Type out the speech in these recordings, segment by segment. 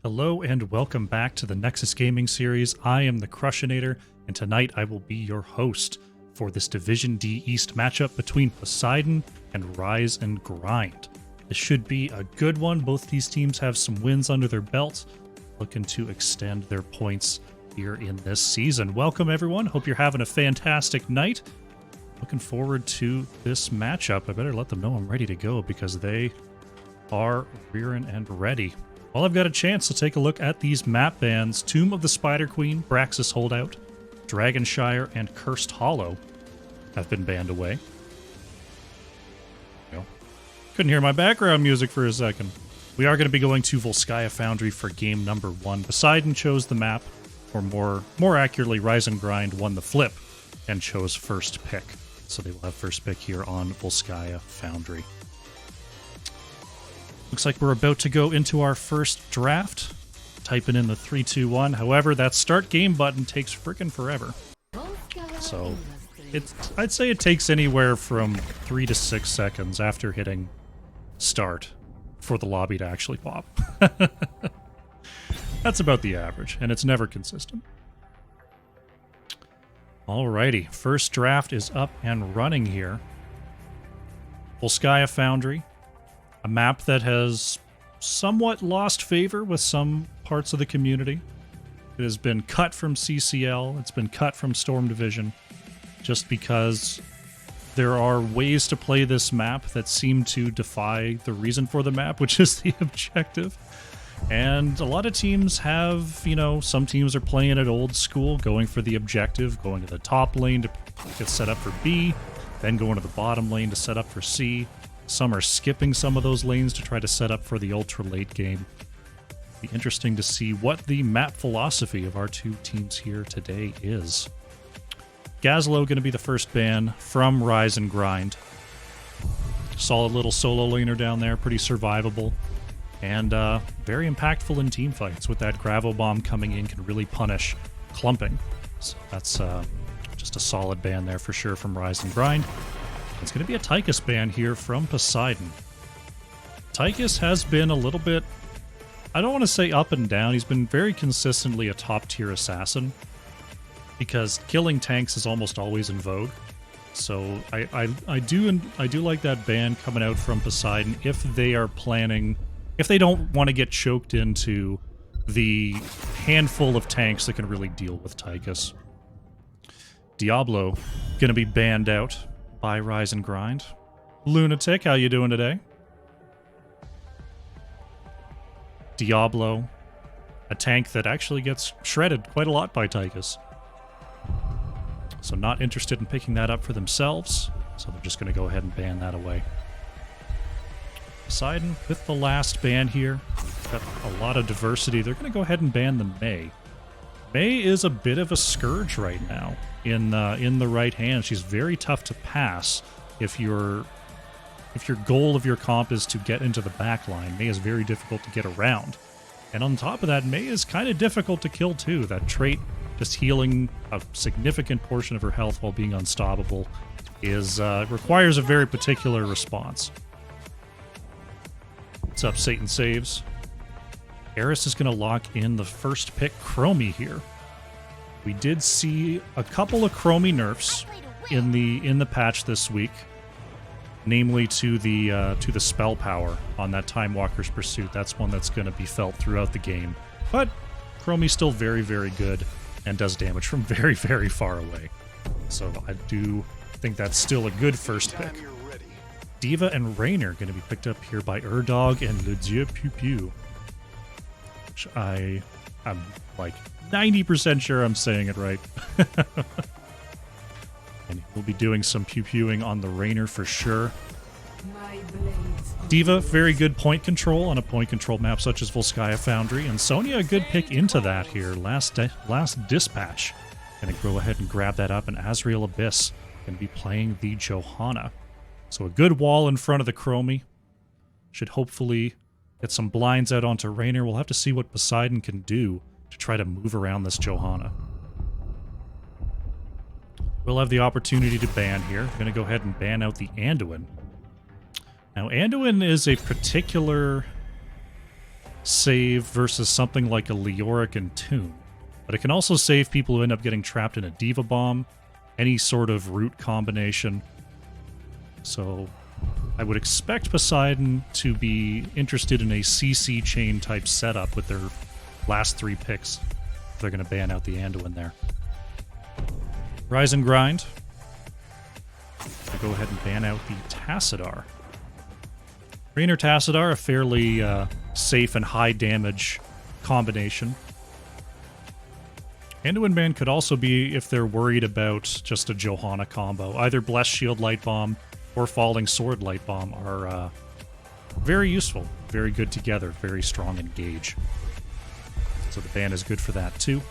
Hello and welcome back to the Nexus Gaming series. I am the Crushinator, and tonight I will be your host for this Division D East matchup between Poseidon and Rise and Grind. This should be a good one. Both these teams have some wins under their belt, looking to extend their points here in this season. Welcome everyone. Hope you're having a fantastic night. Looking forward to this matchup. I better let them know I'm ready to go because they are rearing and ready. Well, I've got a chance to take a look at these map bans. Tomb of the Spider Queen, Braxis Holdout, Dragonshire, and Cursed Hollow have been banned away. Couldn't hear my background music for a second. We are going to be going to Volskaya Foundry for game number 1. Poseidon chose the map, or more accurately, Rise and Grind won the flip and chose first pick. So they will have first pick here on Volskaya Foundry. Looks like we're about to go into our first draft. Typing in the 3, 2, 1. However, that start game button takes frickin' forever. So I'd say it takes anywhere from 3 to 6 seconds after hitting start for the lobby to actually pop. That's about the average, and it's never consistent. Alrighty, first draft is up and running here. Volskaya Foundry. A map that has somewhat lost favor with some parts of the community. It has been cut from CCL, it's been cut from Storm Division, just because there are ways to play this map that seem to defy the reason for the map, which is the objective. And a lot of teams have, some teams are playing it old school, going for the objective, going to the top lane to get set up for B, then going to the bottom lane to set up for C. Some are skipping some of those lanes to try to set up for the ultra late game. Be interesting to see what the map philosophy of our two teams here today is. Gazlo going to be the first ban from Rise and Grind. Solid little solo laner down there, pretty survivable. And very impactful in team fights. With that Gravo Bomb coming in, can really punish clumping. So that's just a solid ban there for sure from Rise and Grind. It's going to be a Tychus ban here from Poseidon. Tychus has been a little bit, I don't want to say up and down, he's been very consistently a top-tier assassin, because killing tanks is almost always in vogue. So I do like that ban coming out from Poseidon if they are planning, if they don't want to get choked into the handful of tanks that can really deal with Tychus. Diablo going to be banned out by Rise and Grind. Lunatic, how you doing today? Diablo, a tank that actually gets shredded quite a lot by Tychus. So not interested in picking that up for themselves, so they're just going to go ahead and ban that away. Poseidon with the last ban here. Got a lot of diversity. They're going to go ahead and ban the Mei. Mei is a bit of a scourge right now in the right hand. She's very tough to pass if your goal of your comp is to get into the back line. Mei is very difficult to get around. And on top of that, Mei is kind of difficult to kill too. That trait, just healing a significant portion of her health while being unstoppable, is requires a very particular response. What's up, Satan Saves? Eris is going to lock in the first pick Chromie here. We did see a couple of Chromie nerfs in the patch this week, namely to the spell power on that Time Walker's Pursuit. That's one that's going to be felt throughout the game. But Chromie's still very, very good and does damage from very, very far away. So I do think that's still a good first pick. Diva and Raynor going to be picked up here by Urdog and Le Dieu Pew Pew. Which I'm like 90% sure I'm saying it right. And we'll be doing some pew-pewing on the Raynor for sure. Diva, very good point control on a point control map such as Volskaya Foundry. And Sonya, a good pick into that here. Last Dispatch. Gonna go ahead and grab that up. And Azrael Abyss gonna be playing the Johanna. So a good wall in front of the Chromie. Should hopefully get some blinds out onto Raynor. We'll have to see what Poseidon can do to try to move around this Johanna. We'll have the opportunity to ban here. I'm going to go ahead and ban out the Anduin. Now, Anduin is a particular save versus something like a Leoric and Tomb. But it can also save people who end up getting trapped in a Diva Bomb, any sort of root combination. So I would expect Poseidon to be interested in a CC chain type setup with their last 3 picks. They're going to ban out the Anduin there. Rise and Grind. I'll go ahead and ban out the Tassadar. Raynor Tassadar, a fairly safe and high damage combination. Anduin ban could also be if they're worried about just a Johanna combo. Either Blessed Shield Light Bomb or Falling Sword Light Bomb are very useful, very good together, very strong engage. So the ban is good for that too.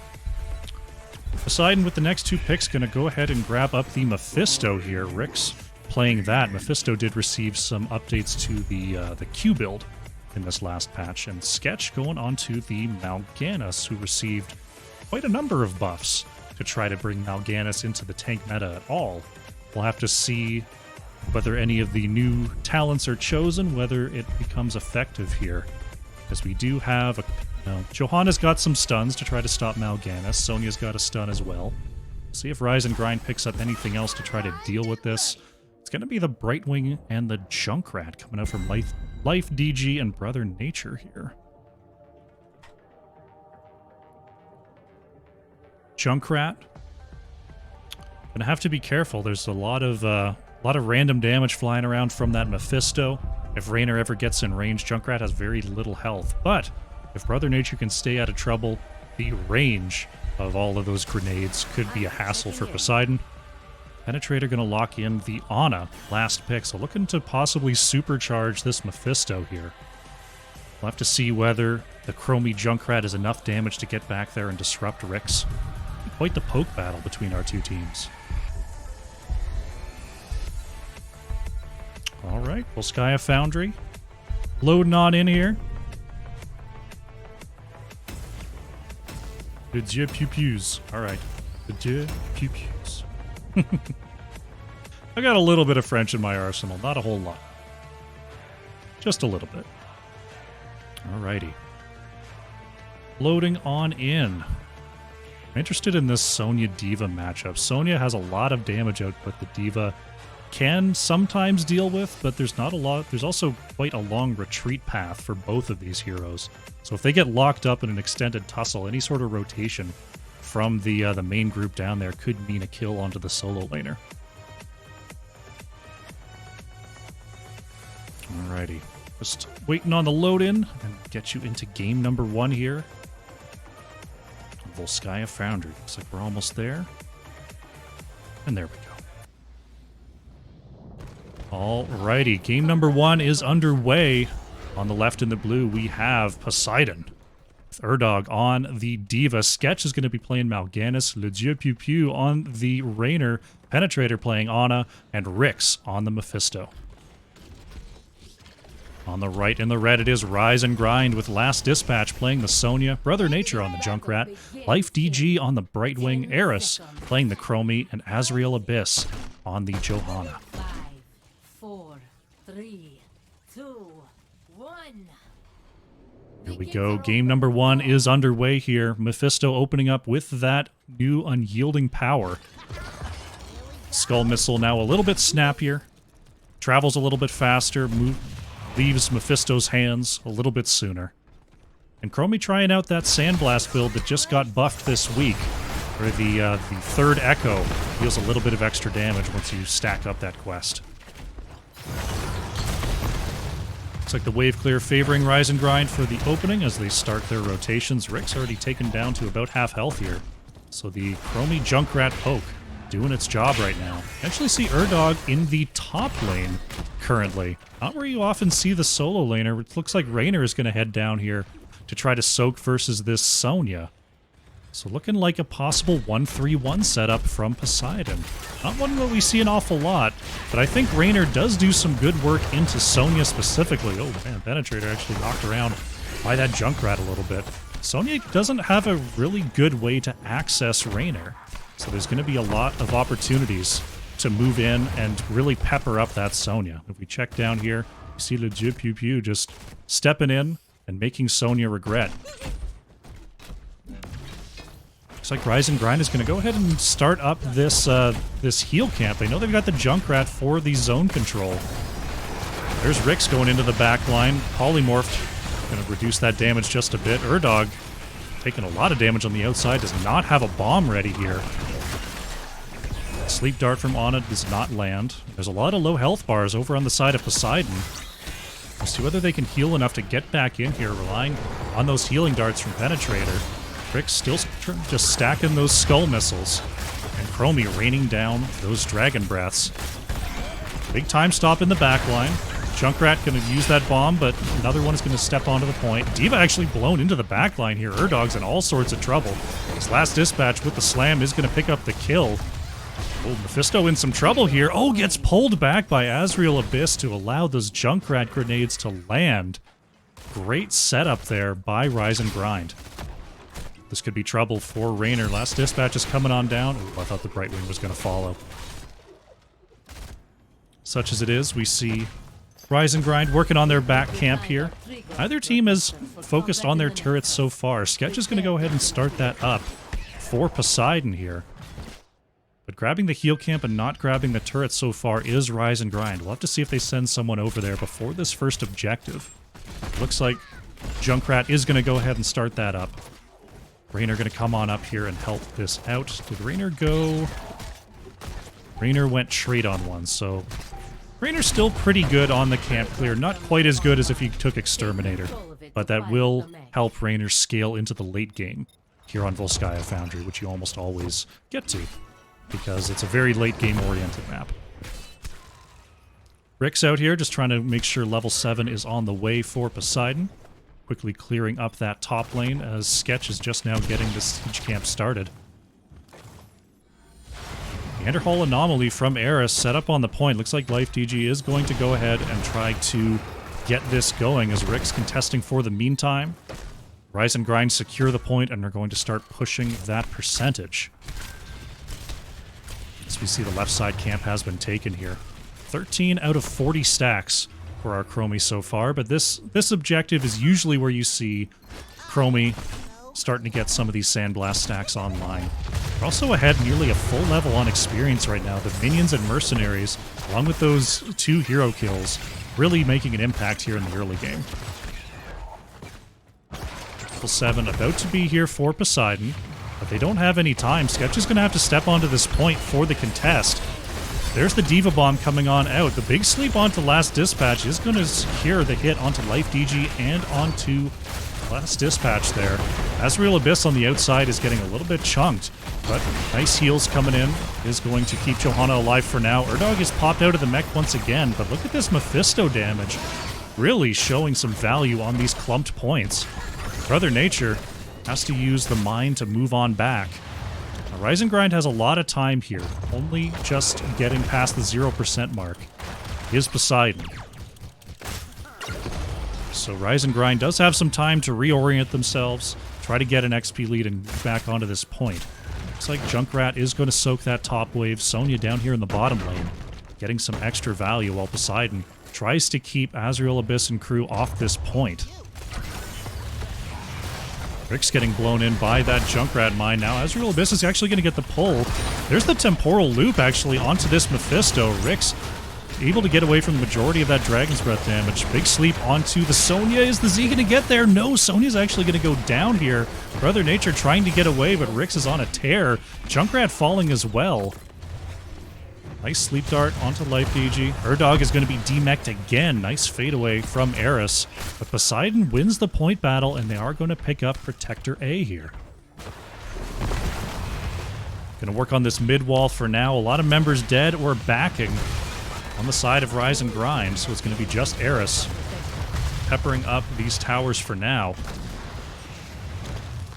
Poseidon with the next 2 picks going to go ahead and grab up the Mephisto here. Rick's playing that. Mephisto did receive some updates to the Q build in this last patch, and Sketch going on to the Mal'Ganis, who received quite a number of buffs to try to bring Mal'Ganis into the tank meta at all. We'll have to see whether any of the new talents are chosen, whether it becomes effective here. As we do have a... Johanna's got some stuns to try to stop Mal'Ganis. Sonya's got a stun as well. See if Rise and Grind picks up anything else to try to deal with this. It's going to be the Brightwing and the Junkrat coming out from Life DG and Brother Nature here. Junkrat. Gonna have to be careful. There's a lot of random damage flying around from that Mephisto. If Raynor ever gets in range, Junkrat has very little health. But if Brother Nature can stay out of trouble, the range of all of those grenades could be a hassle for Poseidon. Penetrator going to lock in the Ana last pick, so looking to possibly supercharge this Mephisto here. We'll have to see whether the Chromie Junkrat is enough damage to get back there and disrupt Rix. Quite the poke battle between our 2 teams. Alright, Volskaya Foundry. Loading on in here. Le Dieu Pew-Pews. Alright. Le Dieu Pew-Pews. I got a little bit of French in my arsenal, not a whole lot. Just a little bit. Alrighty. Loading on in. I'm interested in this Sonya Diva matchup. Sonya has a lot of damage output that Diva can sometimes deal with, but there's not a lot. There's also quite a long retreat path for both of these heroes. So if they get locked up in an extended tussle, any sort of rotation from the main group down there could mean a kill onto the solo laner. Alrighty. Just waiting on the load in and get you into game number 1 here. Volskaya Foundry. Looks like we're almost there. And there we go. Alrighty, game number 1 is underway. On the left in the blue, we have Poseidon. With Erdog on the Diva. Sketch is going to be playing Mal'Ganis. Le Dieu Pew Pew on the Raynor. Penetrator playing Ana. And Rix on the Mephisto. On the right in the red, it is Rise and Grind with Last Dispatch playing the Sonya, Brother Nature on the Junkrat, Life DG on the Brightwing, Eris playing the Chromie, and Azrael Abyss on the Johanna. 5, 4, 3, 2, 1. Here we go. Game number 1 is underway here. Mephisto opening up with that new unyielding power. Skull Missile now a little bit snappier. Travels a little bit faster. Leaves Mephisto's hands a little bit sooner. And Chromie trying out that Sandblast build that just got buffed this week, where the third Echo deals a little bit of extra damage once you stack up that quest. Looks like the wave clear favoring Rise and Grind for the opening as they start their rotations. Rick's already taken down to about half health here. So the Chromie Junkrat poke doing its job right now. Actually see Erdog in the top lane currently. Not where you often see the solo laner. It looks like Raynor is going to head down here to try to soak versus this Sonya. So looking like a possible 1-3-1 setup from Poseidon. Not one that we see an awful lot, but I think Raynor does do some good work into Sonya specifically. Oh man, Penetrator actually knocked around by that Junkrat a little bit. Sonya doesn't have a really good way to access Raynor, so there's going to be a lot of opportunities to move in and really pepper up that Sonya. If we check down here, you see Le Dieu Pew Pew just stepping in, and making Sonya regret. Looks like Rise and Grind is going to go ahead and start up this this heal camp. They know they've got the Junkrat for the zone control. There's Rix going into the back line. Polymorphed, going to reduce that damage just a bit. Urdog taking a lot of damage on the outside, does not have a bomb ready here. Sleep Dart from Ana does not land. There's a lot of low health bars over on the side of Poseidon. We'll see whether they can heal enough to get back in here, relying on those healing darts from Penetrator. Rick still just stacking those skull missiles. And Chromie raining down those dragon breaths. Big time stop in the back line. Junkrat going to use that bomb, but another one is going to step onto the point. D.Va actually blown into the back line here. Urdog's in all sorts of trouble. His last dispatch with the slam is going to pick up the kill. Oh, Mephisto in some trouble here. Oh, gets pulled back by Azrael Abyss to allow those Junkrat grenades to land. Great setup there by Rise and Grind. This could be trouble for Raynor. Last dispatch is coming on down. Ooh, I thought the Brightwing was going to follow. Such as it is, we see Rise and Grind working on their back camp here. Neither team has focused on their turrets so far. Sketch is going to go ahead and start that up for Poseidon here. But grabbing the heal camp and not grabbing the turret so far is Rise and Grind. We'll have to see if they send someone over there before this first objective. Looks like Junkrat is going to go ahead and start that up. Raynor going to come on up here and help this out. Did Raynor go? Raynor went trade on one, so Raynor's still pretty good on the camp clear. Not quite as good as if he took Exterminator, but that will help Raynor scale into the late game here on Volskaya Foundry, which you almost always get to, because it's a very late game oriented map. Rick's out here just trying to make sure level 7 is on the way for Poseidon. Quickly clearing up that top lane as Sketch is just now getting this siege camp started. The Enderhall Anomaly from Eris set up on the point. Looks like Life DG is going to go ahead and try to get this going as Rick's contesting for the meantime. Rise and Grind secure the point and are going to start pushing that percentage. As we see the left side camp has been taken here. 13 out of 40 stacks for our Chromie so far, but this objective is usually where you see Chromie starting to get some of these Sandblast stacks online. We're also ahead nearly a full level on experience right now. The minions and mercenaries, along with those 2 hero kills, really making an impact here in the early game. Level 7 about to be here for Poseidon, but they don't have any time. Sketch is going to have to step onto this point for the contest. There's the D.Va Bomb coming on out. The big sleep onto Last Dispatch is going to secure the hit onto Life DG and onto Last Dispatch there. Azrael Abyss on the outside is getting a little bit chunked, but nice heals coming in is going to keep Johanna alive for now. Urdog is popped out of the mech once again, but look at this Mephisto damage. Really showing some value on these clumped points. Brother Nature has to use the mine to move on back. Now, Rise and Grind has a lot of time here, only just getting past the 0% mark is Poseidon. So Rise and Grind does have some time to reorient themselves, try to get an XP lead and back onto this point. Looks like Junkrat is going to soak that top wave. Sonya down here in the bottom lane, getting some extra value while Poseidon tries to keep Azrael Abyss and crew off this point. Rick's getting blown in by that Junkrat mine now. Azrael Abyss is actually going to get the pull. There's the temporal loop actually onto this Mephisto. Rick's able to get away from the majority of that Dragon's Breath damage. Big sleep onto the Sonya. Is the Z going to get there? No, Sonya's actually going to go down here. Brother Nature trying to get away, but Rick's is on a tear. Junkrat falling as well. Nice sleep dart onto Life DG. Urdog is going to be demeched again. Nice fadeaway from Eris. But Poseidon wins the point battle, and they are going to pick up Protector A here. Going to work on this mid wall for now. A lot of members dead or backing on the side of Rise and Grind, so it's going to be just Eris peppering up these towers for now.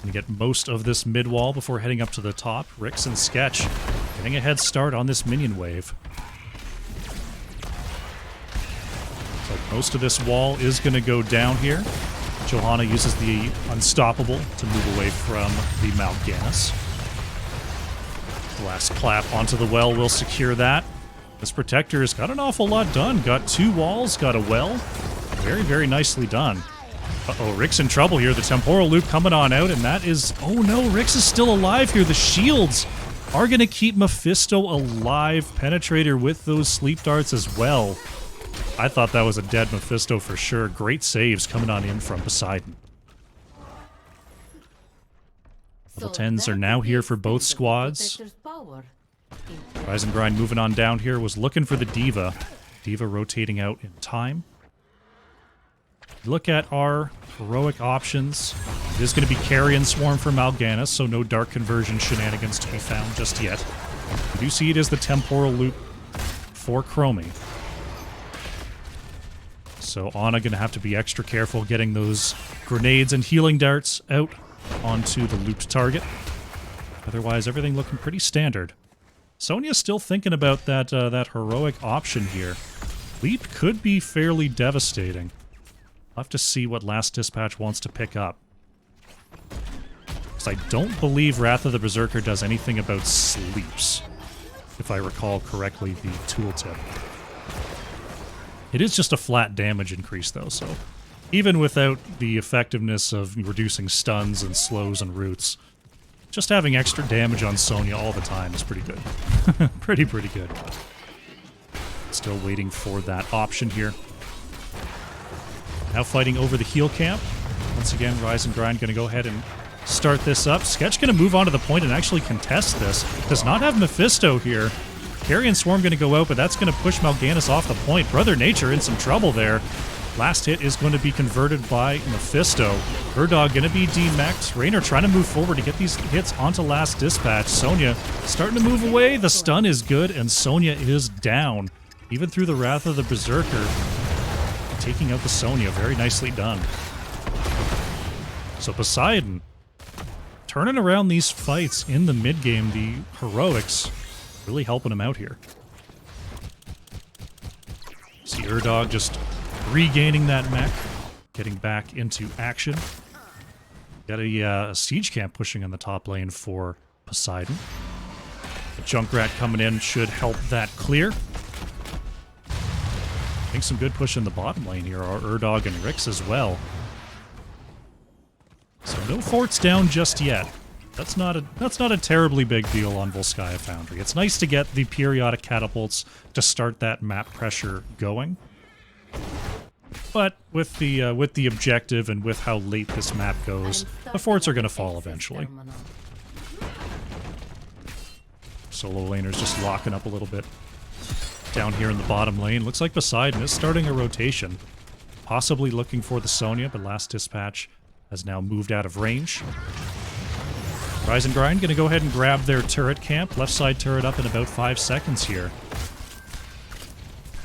Going to get most of this mid wall before heading up to the top. Rix and Sketch getting a head start on this minion wave. So most of this wall is going to go down here. Johanna uses the Unstoppable to move away from the Mal'Ganis. Last clap onto the well will secure that. This Protector has got an awful lot done. Got 2 walls, got a well. Very, very nicely done. Uh-oh, Rick's in trouble here. The temporal loop coming on out, and that is... Oh no, Rix is still alive here. The shields are going to keep Mephisto alive. Penetrator with those sleep darts as well. I thought that was a dead Mephisto for sure. Great saves coming on in from Poseidon. Level 10s are now here for both squads. Rise and Grind moving on down here. Was looking for the D.Va. D.Va rotating out in time. Look at our heroic options. It is going to be Carrion Swarm for Mal'Ganis, so no Dark Conversion shenanigans to be found just yet. We do see it as the Temporal Loop for Chromie. So Ana going to have to be extra careful getting those grenades and healing darts out onto the looped target. Otherwise, everything looking pretty standard. Sonya's still thinking about that that heroic option here. Leap could be fairly devastating. I'll have to see what Last Dispatch wants to pick up. Because I don't believe Wrath of the Berserker does anything about sleeps, if I recall correctly the tooltip. It is just a flat damage increase, though, so even without the effectiveness of reducing stuns and slows and roots, just having extra damage on Sonya all the time is pretty good. pretty good. Still waiting for that option here. Now fighting over the heal camp. Once again, Rise and Grind going to go ahead and start this up. Sketch going to move on to the point and actually contest this. Does not have Mephisto here. Carrion Swarm going to go out, but that's going to push Mal'Ganis off the point. Brother Nature in some trouble there. Last hit is going to be converted by Mephisto. Urdog going to be demech'd. Raynor trying to move forward to get these hits onto Last Dispatch. Sonya starting to move away. The stun is good, and Sonya is down. Even through the Wrath of the Berserker. Taking out the Sonya. Very nicely done. So Poseidon turning around these fights in the mid-game. The heroics really helping him out here. See Urdog just regaining that mech, getting back into action. Got a siege camp pushing on the top lane for Poseidon. The Junkrat coming in should help that clear. I think some good push in the bottom lane here are Urdog and Rix as well. So no forts down just yet. That's not a terribly big deal on Volskaya Foundry. It's nice to get the periodic catapults to start that map pressure going. But with the objective and with how late this map goes, the forts are going to fall eventually. Solo laners just locking up a little bit down here in the bottom lane. Looks like Poseidon is starting a rotation. Possibly looking for the Sonya, but Last Dispatch has now moved out of range. Rise and Grind going to go ahead and grab their turret camp. Left side turret up in about 5 seconds here.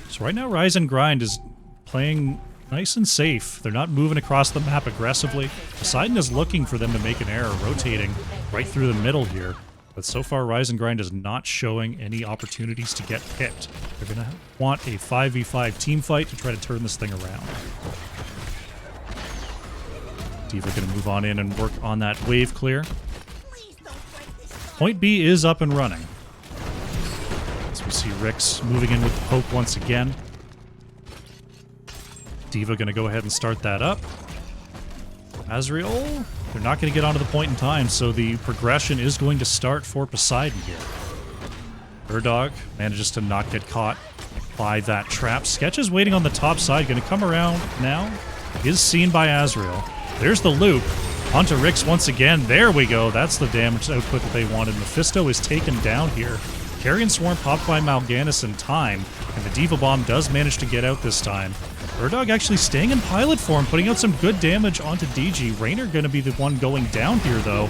So right now Rise and Grind is playing nice and safe. They're not moving across the map aggressively. Poseidon is looking for them to make an error, rotating right through the middle here. But so far, Rise and Grind is not showing any opportunities to get picked. They're going to want a 5v5 team fight to try to turn this thing around. D.Va going to move on in and work on that wave clear. Point B is up and running. As we see Rix moving in with the poke once again. D.Va going to go ahead and start that up. Azrael, they're not going to get onto the point in time, so the progression is going to start for Poseidon here. Urdog manages to not get caught by that trap. Sketch is waiting on the top side, going to come around now. Is seen by Azrael. There's the loop. Onto Rix once again. There we go. That's the damage output that they wanted. Mephisto is taken down here. Carrion Swarm popped by Mal'Ganis in time, and the D.Va Bomb does manage to get out this time. Urdog actually staying in pilot form, putting out some good damage onto DG. Raynor going to be the one going down here, though.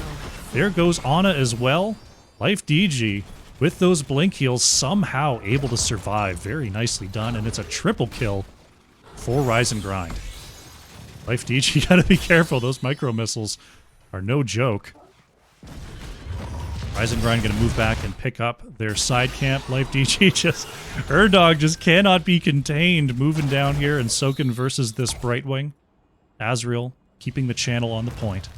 There goes Ana as well. Life DG, with those blink heals, somehow able to survive. Very nicely done, and it's a triple kill for Rise and Grind. Life DG, gotta be careful. Those micro missiles are no joke. Rise and Grind gonna move back and pick up their side camp. Life DG just... Urdog just cannot be contained. Moving down here, and Soken versus this Brightwing. Azrael keeping the channel on the point.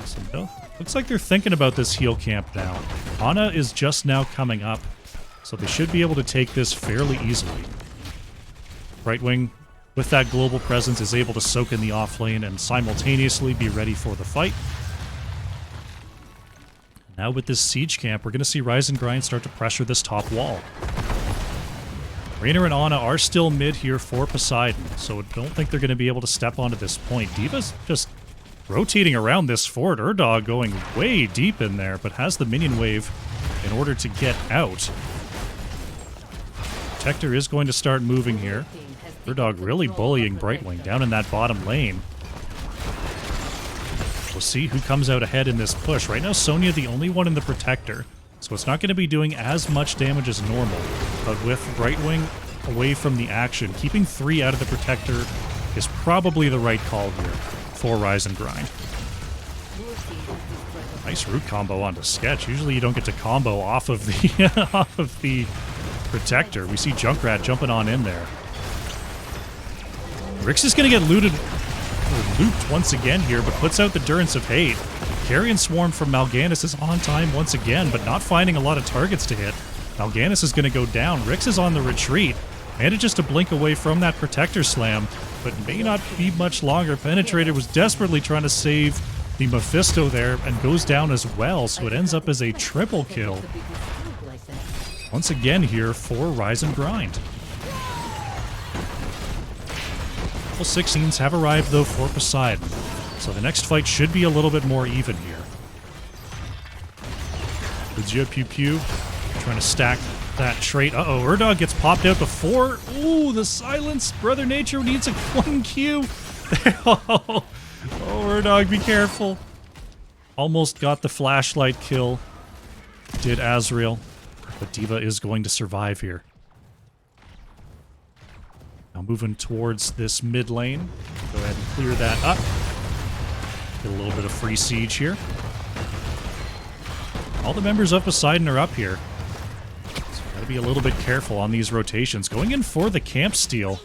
So, no, looks like they're thinking about this heal camp now. Ana is just now coming up, so they should be able to take this fairly easily. Brightwing with that global presence, is able to soak in the off lane and simultaneously be ready for the fight. Now with this siege camp, we're going to see Rise and Grind start to pressure this top wall. Raynor and Ana are still mid here for Poseidon, so I don't think they're going to be able to step onto this point. D.Va's just rotating around this fort. Urdog going way deep in there, but has the minion wave in order to get out. Protector is going to start moving here. Urdog really bullying Brightwing down in that bottom lane. We'll see who comes out ahead in this push. Right now, Sonya the only one in the Protector, so it's not going to be doing as much damage as normal. But with Brightwing away from the action, keeping 3 out of the Protector is probably the right call here for Rise and Grind. Nice root combo onto Sketch. Usually you don't get to combo off of the off of the Protector. We see Junkrat jumping on in there. Rix is going to get looped once again here, but puts out the Durance of Hate. Carrion Swarm from Mal'Ganis is on time once again, but not finding a lot of targets to hit. Mal'Ganis is going to go down. Rix is on the retreat. Manages to blink away from that Protector Slam, but may not be much longer. Penetrator was desperately trying to save the Mephisto there and goes down as well, so it ends up as a triple kill. Once again here for Rise and Grind. Level 16s have arrived though for Poseidon, so the next fight should be a little bit more even here. Legit Pew Pew trying to stack that trait. Uh-oh, Urdog gets popped out before. Ooh, the silence. Brother Nature needs a 1Q. Oh, Urdog, be careful. Almost got the flashlight kill. Did Azrael. But D.Va is going to survive here. Now moving towards this mid lane. Go ahead and clear that up. Get a little bit of free siege here. All the members of Poseidon are up here. So gotta be a little bit careful on these rotations. Going in for the camp steal.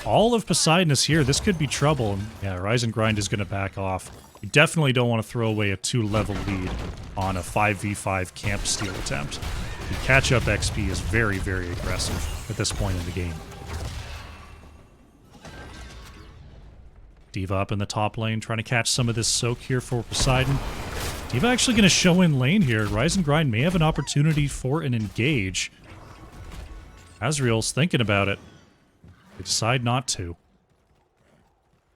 All of Poseidon is here. This could be trouble. And yeah, Rise and Grind is going to back off. You definitely don't want to throw away a 2-level lead on a 5v5 camp steal attempt. The catch-up XP is very, very aggressive at this point in the game. D.Va up in the top lane, trying to catch some of this soak here for Poseidon. D.Va actually going to show in lane here. Rise and Grind may have an opportunity for an engage. Azrael's thinking about it. They decide not to.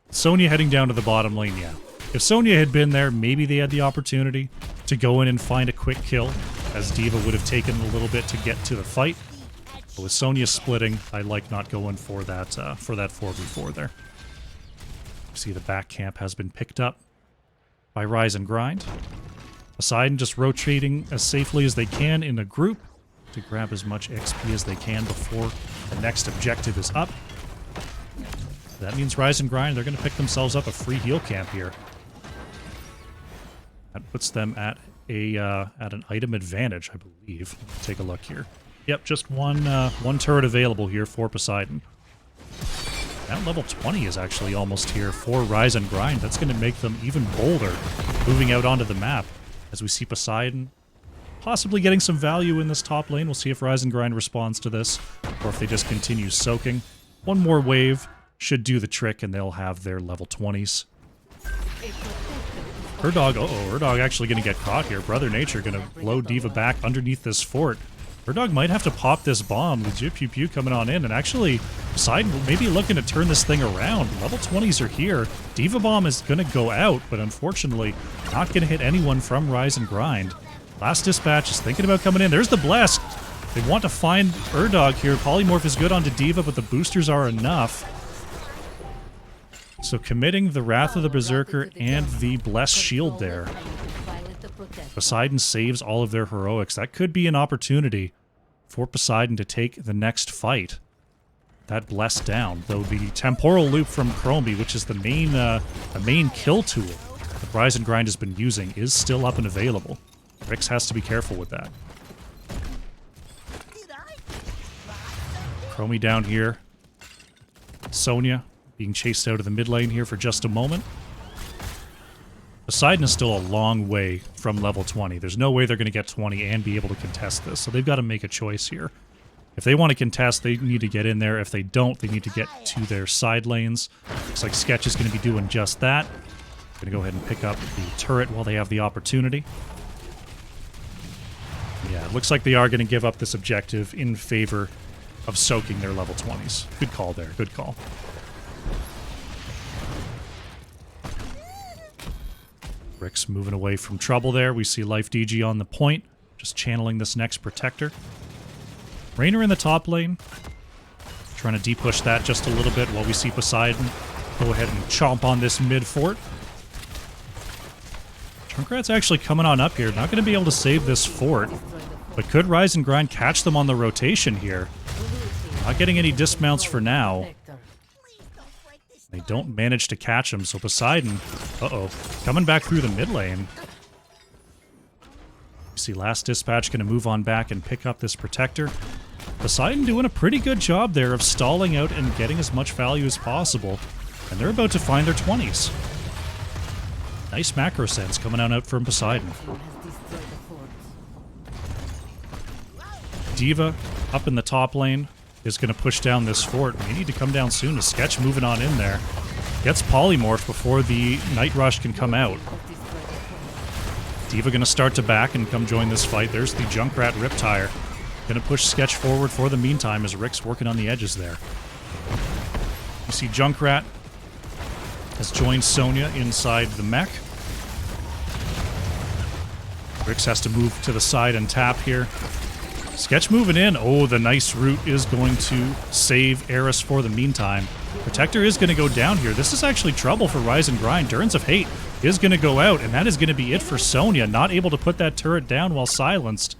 Sonya heading down to the bottom lane, yeah. If Sonya had been there, maybe they had the opportunity to go in and find a quick kill, as D.Va would have taken a little bit to get to the fight. But with Sonya splitting, I like not going for that 4v4 there. See, the back camp has been picked up by Rise and Grind. Poseidon just rotating as safely as they can in a group to grab as much XP as they can before the next objective is up. That means Rise and Grind, they're going to pick themselves up a free heal camp here. That puts them at an item advantage, I believe. Take a look here. Yep, just one turret available here for Poseidon. Now level 20 is actually almost here for Rise and Grind. That's going to make them even bolder moving out onto the map. As we see Poseidon possibly getting some value in this top lane. We'll see if Rise and Grind responds to this, or if they just continue soaking. One more wave should do the trick, and they'll have their level 20s. Urdog, Urdog actually going to get caught here. Brother Nature going to blow D.Va back underneath this fort. Urdog might have to pop this bomb. Legit Pew Pew coming on in, and actually Poseidon may be looking to turn this thing around. Level 20s are here. D.Va bomb is going to go out, but unfortunately not going to hit anyone from Rise and Grind. Last Dispatch is thinking about coming in. There's the Bless. They want to find Urdog here. Polymorph is good onto D.Va, but the boosters are enough. So committing the Wrath of the Berserker and the Bless Shield there. Poseidon saves all of their heroics. That could be an opportunity for Poseidon to take the next fight. That Bless down, though the Temporal Loop from Chromie, which is the main kill tool that Rise and Grind has been using, is still up and available. Rix has to be careful with that. Chromie down here. Sonya being chased out of the mid lane here for just a moment. Poseidon is still a long way from level 20. There's no way they're going to get 20 and be able to contest this, so they've got to make a choice here. If they want to contest, they need to get in there. If they don't, they need to get to their side lanes. Looks like Sketch is going to be doing just that. Going to go ahead and pick up the turret while they have the opportunity. Yeah, it looks like they are going to give up this objective in favor of soaking their level 20s. Good call there. Good call. Rick's moving away from trouble there. We see Life DG on the point, just channeling this next protector. Raynor in the top lane, trying to de-push that just a little bit while we see Poseidon go ahead and chomp on this mid fort. Junkrat's actually coming on up here. Not going to be able to save this fort, but could Rise and Grind catch them on the rotation here. Not getting any dismounts for now. They don't manage to catch him, so Poseidon, coming back through the mid lane. You see Last Dispatch going to move on back and pick up this protector. Poseidon doing a pretty good job there of stalling out and getting as much value as possible. And they're about to find their 20s. Nice macro sense coming out from Poseidon. D.Va up in the top lane is going to push down this fort. We need to come down soon. A Sketch moving on in there. Gets polymorphed before the Night Rush can come out. D.Va going to start to back and come join this fight. There's the Junkrat Riptire. Going to push Sketch forward for the meantime as Rick's working on the edges there. You see Junkrat has joined Sonya inside the mech. Rix has to move to the side and tap here. Sketch moving in. Oh, the nice root is going to save Eris for the meantime. Protector is going to go down here. This is actually trouble for Rise and Grind. Durance of Hate is going to go out, and that is going to be it for Sonya. Not able to put that turret down while silenced.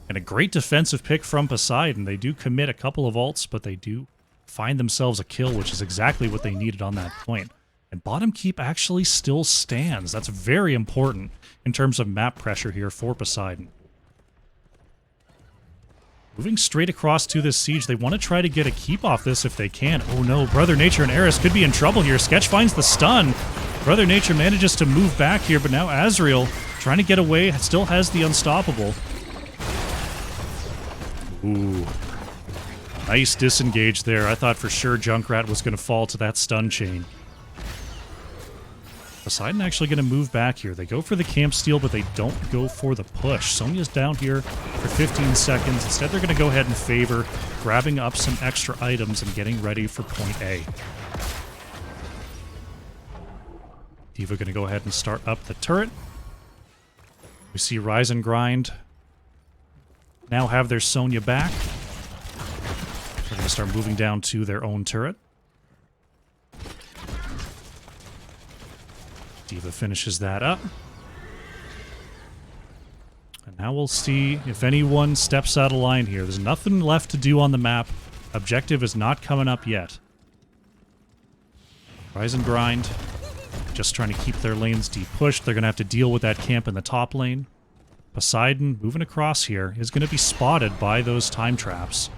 And a great defensive pick from Poseidon. They do commit a couple of ults, but they do find themselves a kill, which is exactly what they needed on that point. And bottom keep actually still stands. That's very important in terms of map pressure here for Poseidon. Moving straight across to this siege, they want to try to get a keep off this if they can. Oh no, Brother Nature and Eris could be in trouble here. Sketch finds the stun. Brother Nature manages to move back here, but now Azrael trying to get away, still has the unstoppable. Ooh. Nice disengage there. I thought for sure Junkrat was going to fall to that stun chain. Poseidon actually going to move back here. They go for the camp steal, but they don't go for the push. Sonya's down here for 15 seconds. Instead, they're going to go ahead and favor grabbing up some extra items and getting ready for point A. D.Va going to go ahead and start up the turret. We see Rise and Grind now have their Sonya back. They're going to start moving down to their own turret. D.Va finishes that up. And now we'll see if anyone steps out of line here. There's nothing left to do on the map. Objective is not coming up yet. Rise and Grind. Just trying to keep their lanes deep pushed. They're going to have to deal with that camp in the top lane. Poseidon, moving across here, is going to be spotted by those time traps.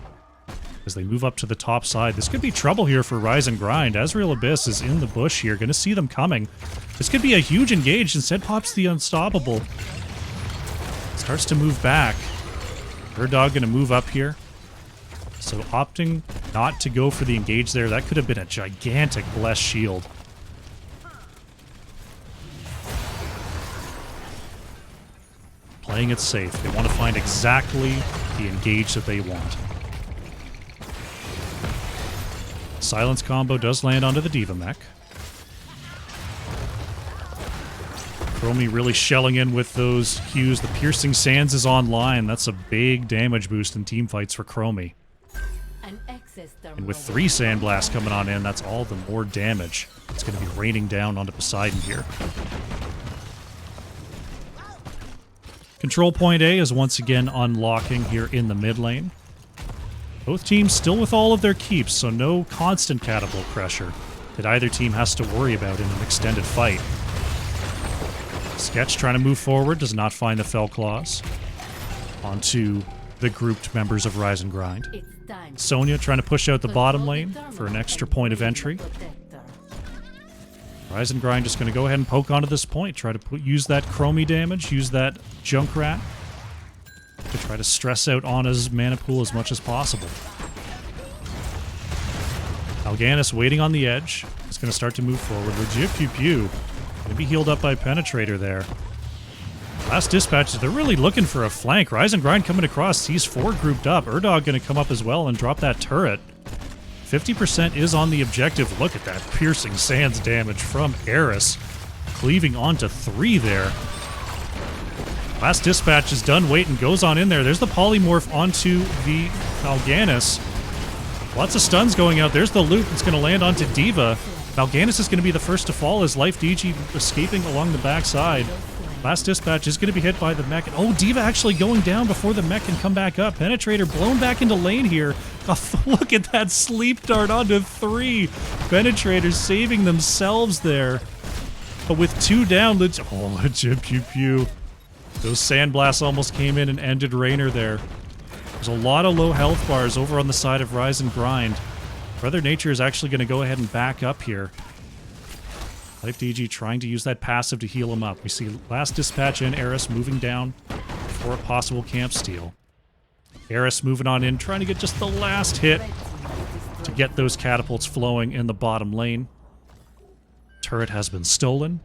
As they move up to the top side. This could be trouble here for Rise and Grind. Azrael Abyss is in the bush here. Going to see them coming. This could be a huge engage. Instead pops the Unstoppable. Starts to move back. Bird Dog going to move up here. So opting not to go for the engage there. That could have been a gigantic Blessed Shield. Playing it safe. They want to find exactly the engage that they want. Silence combo does land onto the D.Va mech. Chromie really shelling in with those Qs. The Piercing Sands is online. That's a big damage boost in teamfights for Chromie. And with 3 Sandblasts coming on in, that's all the more damage. It's going to be raining down onto Poseidon here. Control point A is once again unlocking here in the mid lane. Both teams still with all of their keeps, so no constant catapult pressure that either team has to worry about in an extended fight. Sketch trying to move forward, does not find the Fell Claws. Onto the grouped members of Rise and Grind. Sonya trying to push out the bottom lane for an extra point of entry. Rise and Grind just going to go ahead and poke onto this point. Try to use that Chromie damage, use that Junkrat. to try to stress out Anna's mana pool as much as possible. Mal'Ganis waiting on the edge. He's going to start to move forward. Legit Pew Pew. Going to be healed up by Penetrator there. Last Dispatch, they're really looking for a flank. Rise and Grind coming across. Sees 4 grouped up. Urdog going to come up as well and drop that turret. 50% is on the objective. Look at that piercing sands damage from Eris. Cleaving onto 3 there. Last Dispatch is done waiting, goes on in there. There's the polymorph onto the Mal'Ganis. Lots of stuns going out. There's the loop that's going to land onto D.Va. Mal'Ganis is going to be the first to fall as Life DG escaping along the backside. Last Dispatch is going to be hit by the mech. Oh, D.Va actually going down before the mech can come back up. Penetrator blown back into lane here. Oh, look at that sleep dart onto 3. Penetrators saving themselves there. But with 2 down, legit Pew Pew. Those Sandblasts almost came in and ended Raynor there. There's a lot of low health bars over on the side of Rise and Grind. Brother Nature is actually going to go ahead and back up here. Life DG trying to use that passive to heal him up. We see Last Dispatch and Eris moving down for a possible camp steal. Eris moving on in, trying to get just the last hit to get those catapults flowing in the bottom lane. Turret has been stolen.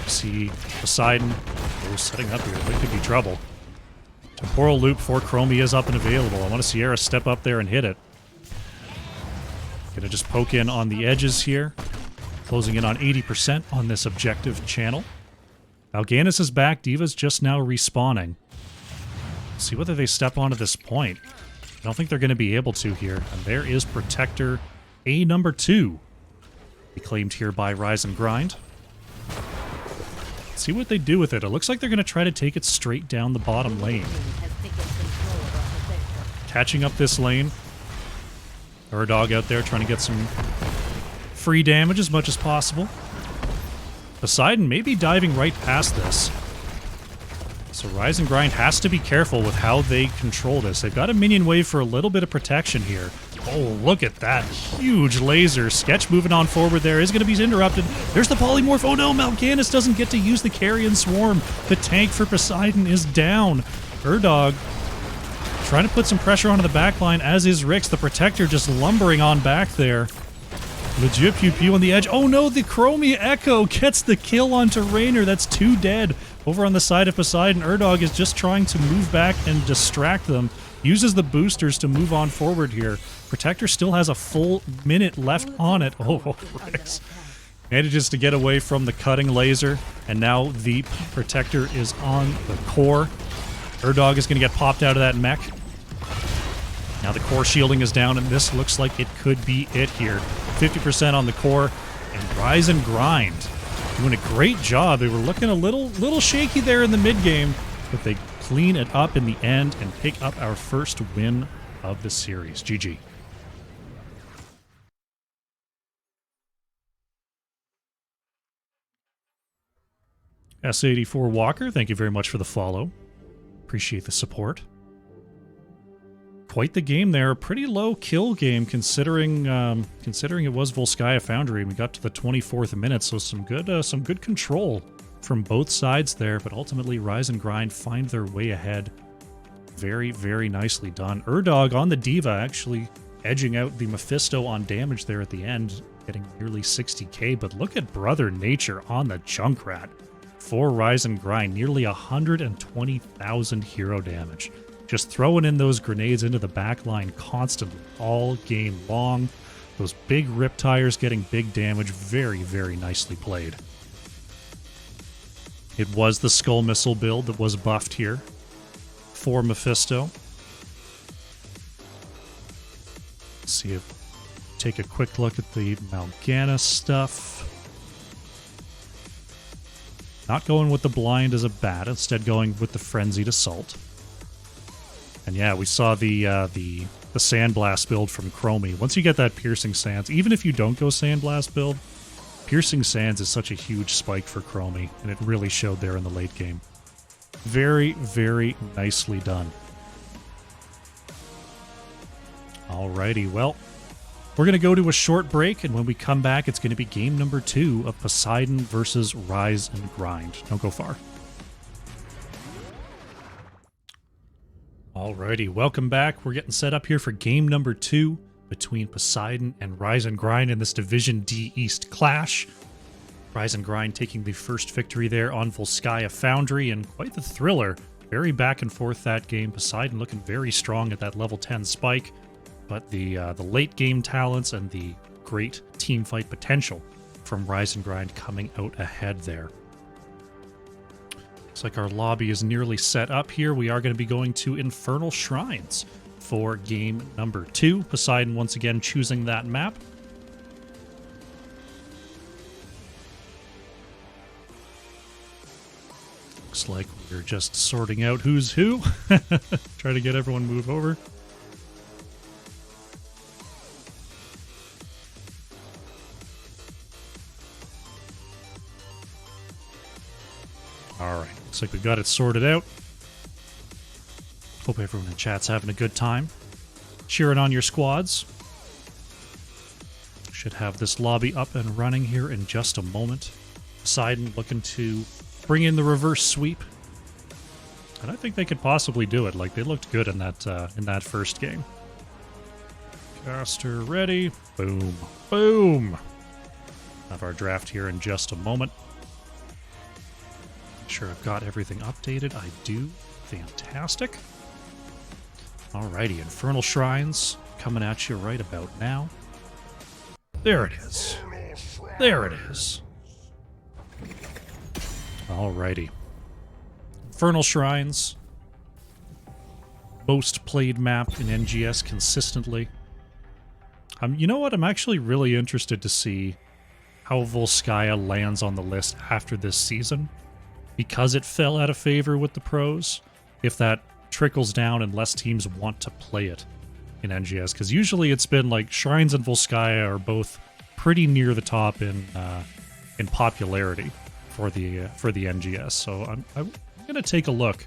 See Poseidon setting up here. There could be trouble. Temporal Loop for Chromie is up and available. I want to see Eris step up there and hit it. Gonna just poke in on the edges here. Closing in on 80% on this objective channel. Mal'Ganis is back. D.Va's just now respawning. See whether they step onto this point. I don't think they're going to be able to here. And there is Protector A number 2. Claimed here by Rise and Grind. See what they do with it. It looks like they're going to try to take it straight down the bottom lane. Catching up this lane. Urdog out there trying to get some free damage as much as possible. Poseidon may be diving right past this. So Rise and Grind has to be careful with how they control this. They've got a minion wave for a little bit of protection here. Oh, look at that huge laser. Sketch moving on forward there is going to be interrupted. There's the polymorph. Oh no, Mal'Ganis doesn't get to use the Carrion Swarm. The tank for Poseidon is down. Urdog trying to put some pressure onto the backline, as is Rix. The Protector just lumbering on back there. Legit Pew Pew on the edge. Oh no, the Chromie Echo gets the kill onto Raynor. That's 2 dead. Over on the side of Poseidon, Urdog is just trying to move back and distract them. Uses the boosters to move on forward here. Protector still has a full minute left on it. Oh, Rix manages to get away from the cutting laser, and now the Protector is on the core. Urdog is going to get popped out of that mech. Now the core shielding is down, and this looks like it could be it here. 50% on the core, and Rise and Grind doing a great job. They were looking a little shaky there in the mid-game, but they clean it up in the end and pick up our first win of the series. GG. S84 Walker, thank you very much for the follow. Appreciate the support. Quite the game there. A pretty low kill game considering it was Volskaya Foundry. We got to the 24th minute, so some good control from both sides there. But ultimately, Rise and Grind find their way ahead. Very, very nicely done. Urdog on the D.Va actually edging out the Mephisto on damage there at the end, getting nearly 60k. But look at Brother Nature on the Junkrat for Rise and Grind, nearly 120,000 hero damage. Just throwing in those grenades into the backline constantly, all game long. Those big rip tires getting big damage. Very, very nicely played. It was the Skull Missile build that was buffed here for Mephisto. Let's see if take a quick look at the Mal'Ganis stuff. Not going with the blind as a bat, instead going with the frenzied assault. And yeah, we saw the Sandblast build from Chromie. Once you get that Piercing Sands, even if you don't go Sandblast build, Piercing Sands is such a huge spike for Chromie, and it really showed there in the late game. Very, very nicely done. Alrighty, well, we're going to go to a short break, and when we come back, it's going to be game number 2 of Poseidon versus Rise and Grind. Don't go far. Alrighty, welcome back. We're getting set up here for game number 2 between Poseidon and Rise and Grind in this Division D East clash. Rise and Grind taking the first victory there on Volskaya Foundry, and quite the thriller. Very back and forth that game. Poseidon looking very strong at that level 10 spike, but the late game talents and the great team fight potential from Rise and Grind coming out ahead there. Looks like our lobby is nearly set up here. We are going to be going to Infernal Shrines for game number 2. Poseidon once again choosing that map. Looks like we're just sorting out who's who. Try to get everyone move over. Alright, looks like we got it sorted out. Hope everyone in chat's having a good time. Cheering on your squads. Should have this lobby up and running here in just a moment. Poseidon looking to bring in the reverse sweep. And I think they could possibly do it. Like, they looked good in that first game. Caster ready. Boom. Boom. Have our draft here in just a moment. Sure I've got everything updated. I do. Fantastic. Alrighty, Infernal Shrines coming at you right about now. There it is. There it is. Alrighty. Infernal Shrines. Most played map in NGS consistently. You know what? I'm actually really interested to see how Volskaya lands on the list after this season. Because it fell out of favor with the pros, if that trickles down and less teams want to play it in NGS. Because usually it's been like Shrines and Volskaya are both pretty near the top in popularity for the NGS. So I'm gonna take a look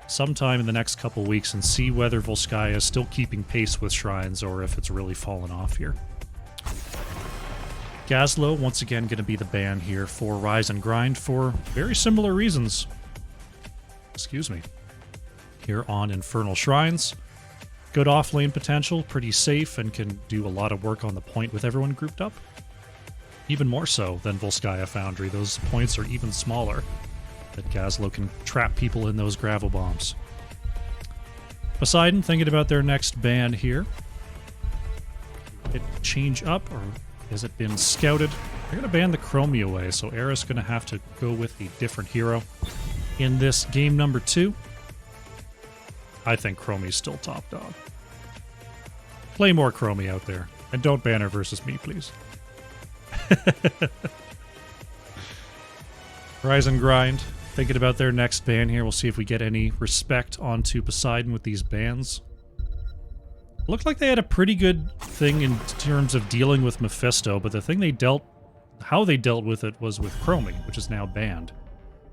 sometime in the next couple weeks and see whether Volskaya is still keeping pace with Shrines or if it's really fallen off here. Gazlo, once again, going to be the ban here for Rise and Grind for very similar reasons. Excuse me. Here on Infernal Shrines. Good off-lane potential, pretty safe, and can do a lot of work on the point with everyone grouped up. Even more so than Volskaya Foundry. Those points are even smaller. But Gazlo can trap people in those gravel bombs. Poseidon thinking about their next ban here. It change up, or has it been scouted? They're going to ban the Chromie away, so Era's going to have to go with a different hero in this game number 2. I think Chromie's still top dog. Play more Chromie out there, and don't ban her versus me, please. Rise and Grind, thinking about their next ban here. We'll see if we get any respect onto Poseidon with these bans. Looked like they had a pretty good thing in terms of dealing with Mephisto, but the thing how they dealt with it was with Chromie, which is now banned.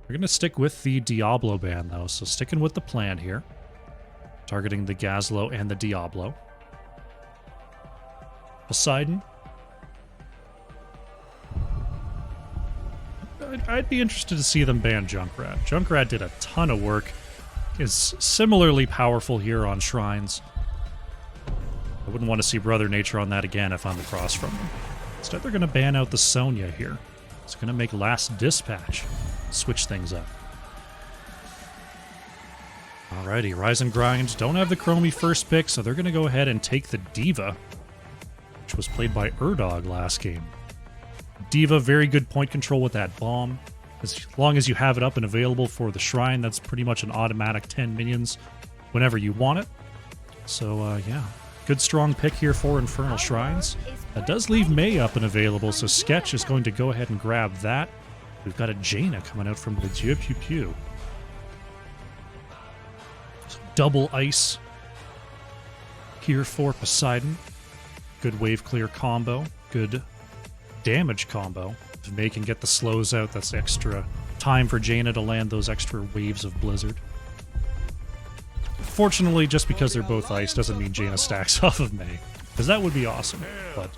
We're going to stick with the Diablo ban, though, so sticking with the plan here. Targeting the Gazlo and the Diablo. Poseidon. I'd be interested to see them ban Junkrat. Junkrat did a ton of work. Is similarly powerful here on Shrines. I wouldn't want to see Brother Nature on that again if I'm across from them. Instead, they're going to ban out the Sonya here. It's going to make Last Dispatch switch things up. Alrighty, Rise and Grind don't have the Chromie first pick, so they're going to go ahead and take the Diva, which was played by Urdog last game. Diva, very good point control with that bomb. As long as you have it up and available for the Shrine, that's pretty much an automatic 10 minions whenever you want it. So, yeah. Good strong pick here for Infernal Shrines. That does leave May up and available, so Sketch is going to go ahead and grab that. We've got a Jaina coming out from the Dieu Pew Pew. So double ice here for Poseidon. Good wave clear combo. Good damage combo. If May can get the slows out, that's extra time for Jaina to land those extra waves of Blizzard. Fortunately, just because they're both ice doesn't mean Jaina stacks off of May, because that would be awesome, but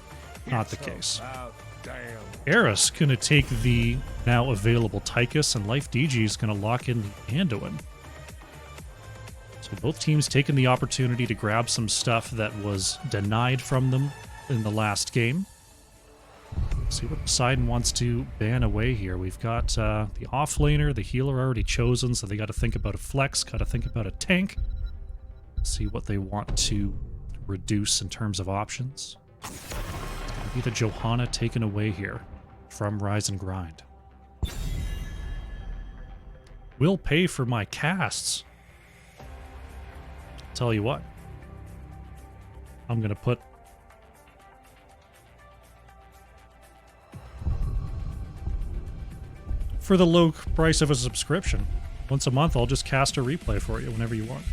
not the case. Eris going to take the now available Tychus, and Life DG is going to lock in the Anduin. So So both teams taking the opportunity to grab some stuff that was denied from them in the last game. Let's see what Poseidon wants to ban away here. We've got the offlaner, the healer already chosen, so they got to think about a flex, got to think about a tank. See what they want to reduce in terms of options. It's going to be the Johanna taken away here from Rise and Grind. Will pay for my casts. Tell you what. I'm going to put for the low price of a subscription. Once a month, I'll just cast a replay for you whenever you want.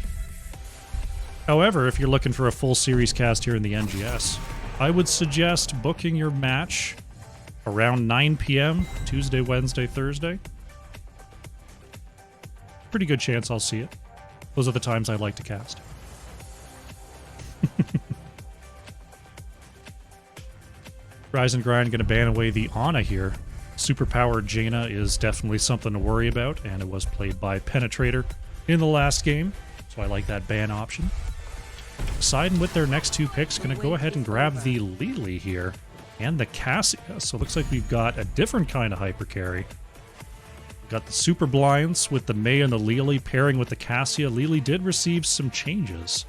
However, if you're looking for a full series cast here in the NGS, I would suggest booking your match around 9 p.m. Tuesday, Wednesday, Thursday. Pretty good chance I'll see it. Those are the times I like to cast. Rise and Grind going to ban away the Ana here. Superpowered Jaina is definitely something to worry about, and it was played by Penetrator in the last game, so I like that ban option. Poseidon with their next two picks going to go ahead and grab the Lily here and the Cassia, so it looks like we've got a different kind of hyper carry. We've got the Super Blinds with the Mei and the Lily pairing with the Cassia. Lily did receive some changes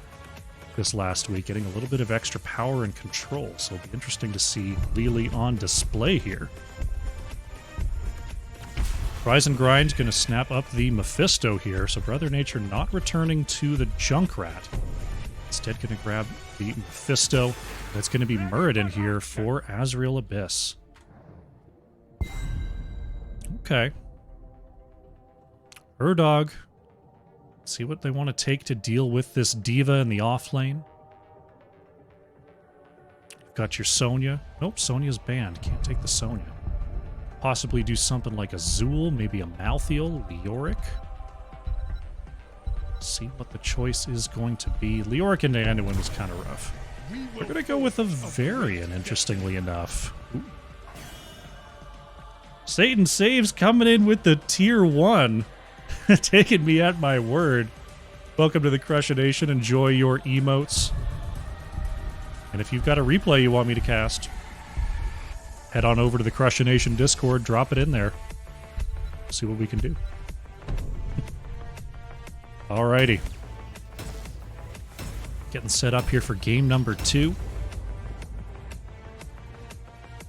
this last week, getting a little bit of extra power and control, so it'll be interesting to see Lily on display here. Rise and Grind going to snap up the Mephisto here, so Brother Nature not returning to the Junkrat. Instead going to grab the Mephisto. That's going to be Muradin here for Azrael Abyss. Okay. Urdog. See what they want to take to deal with this Diva in the off lane. Got your Sonya. Nope, Sonya's banned. Can't take the Sonya. Possibly do something like a Zool, maybe a Malthael, Leoric. See what the choice is going to be. Leoric into Anduin was kind of rough. We're going to go with a Varian, interestingly enough. Ooh. Satan Saves coming in with the tier 1. Taking me at my word. Welcome to the Crush Nation. Enjoy your emotes. And if you've got a replay you want me to cast, head on over to the Crush Nation Discord, drop it in there. See what we can do. Alrighty. Getting set up here for game number 2.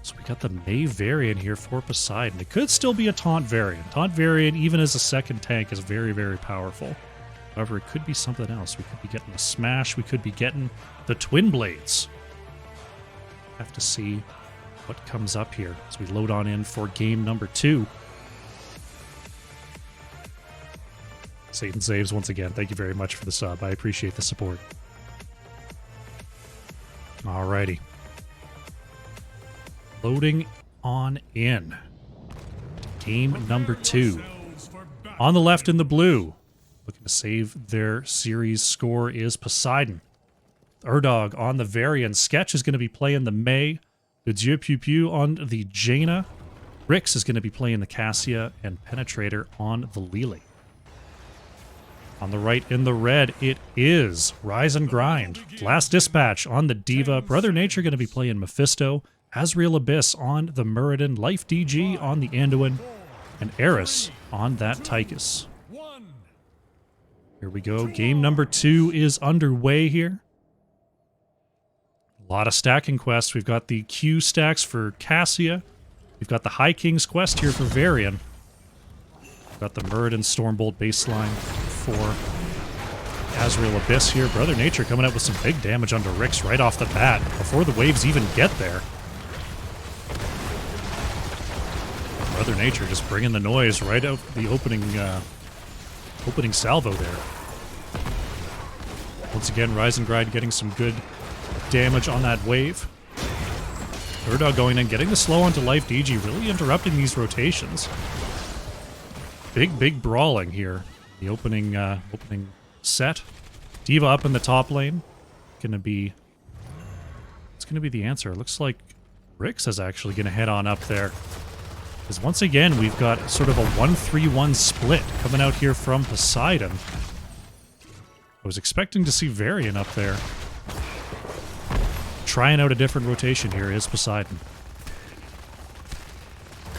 So we got the Mei variant here for Poseidon. It could still be a Taunt variant. Taunt variant, even as a second tank, is very, very powerful. However, it could be something else. We could be getting a Smash. We could be getting the Twin Blades. Have to see what comes up here as we load on in for game number 2. Satan Saves once again. Thank you very much for the sub. I appreciate the support. Alrighty. Loading on in. Game number 2. On the left in the blue, looking to save their series score is Poseidon. Urdog on the Varian. Sketch is going to be playing the Mei. The Dieu Pew Pew on the Jaina. Rix is going to be playing the Cassia, and Penetrator on the Lily. On the right in the red, it is Rise and Grind. Last Dispatch on the Diva. Brother Nature going to be playing Mephisto. Azrael Abyss on the Muradin. Life DG on the Anduin. And Eris on that Tychus. Here we go. Game number 2 is underway here. A lot of stacking quests. We've got the Q stacks for Cassia. We've got the High King's quest here for Varian. We've got the Muradin Stormbolt baseline for Azrael Abyss here. Brother Nature coming out with some big damage onto Rix right off the bat before the waves even get there. Brother Nature just bringing the noise right out the opening salvo there. Once again, Rise and Grind getting some good damage on that wave. Urdog going in, getting the slow onto Life DG, really interrupting these rotations. Big brawling here. The opening set. Diva up in the top lane. It's gonna be the answer. It looks like Rix is actually gonna head on up there. Because once again, we've got sort of a 1-3-1 split coming out here from Poseidon. I was expecting to see Varian up there. Trying out a different rotation here is Poseidon.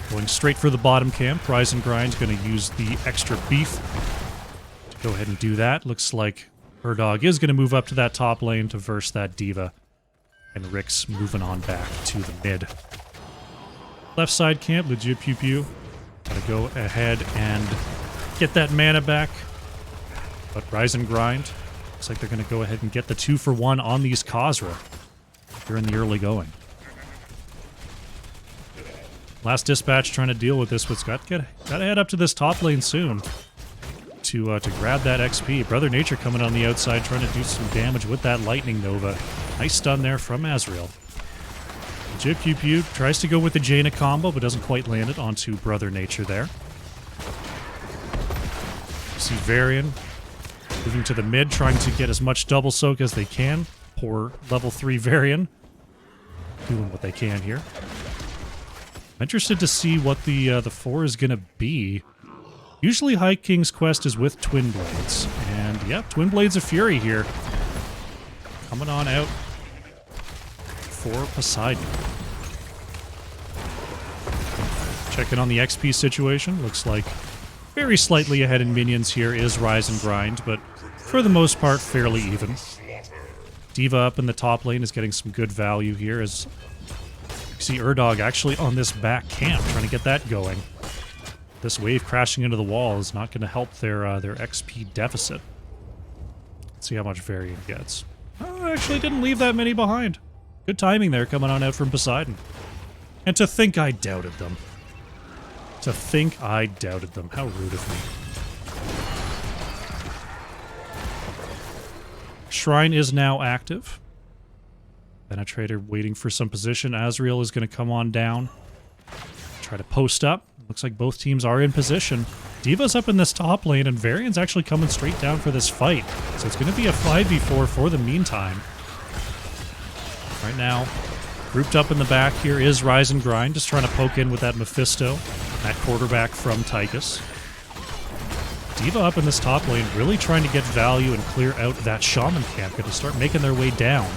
Going straight for the bottom camp. Rise and Grind's going to use the extra beef to go ahead and do that. Looks like Urdog is going to move up to that top lane to verse that D.Va. And Rick's moving on back to the mid. Left side camp, legit Pew Pew. Gotta go ahead and get that mana back. But Rise and Grind, looks like they're going to go ahead and get the 2-for-1 on these Khazra. They're in the early going. Last Dispatch trying to deal with this, but gotta head up to this top lane soon to grab that XP. Brother Nature coming on the outside trying to do some damage with that Lightning Nova. Nice stun there from Azrael. Jip Pew Pew tries to go with the Jaina combo, but doesn't quite land it onto Brother Nature there. See Varian moving to the mid, trying to get as much double soak as they can. Poor level 3 Varian doing what they can here. I'm interested to see what the 4 is going to be. Usually High King's Quest is with Twin Blades. And, yeah, Twin Blades of Fury here. Coming on out for Poseidon. Checking on the XP situation. Looks like very slightly ahead in minions here is Rise and Grind, but for the most part, fairly even. D.Va up in the top lane is getting some good value here as you see Urdog actually on this back camp, trying to get that going. This wave crashing into the wall is not going to help their XP deficit. Let's see how much Varian gets. Oh, actually didn't leave that many behind. Good timing there coming on out from Poseidon. And to think I doubted them. To think I doubted them. How rude of me. Shrine is now active. Penetrator waiting for some position. Azrael is going to come on down. Try to post up. Looks like both teams are in position. D.Va's up in this top lane, and Varian's actually coming straight down for this fight. So it's going to be a 5v4 for the meantime. Right now, grouped up in the back here is Rise and Grind, just trying to poke in with that Mephisto, that quarterback from Tychus. D.Va up in this top lane, really trying to get value and clear out that Shaman camp. Going to start making their way down.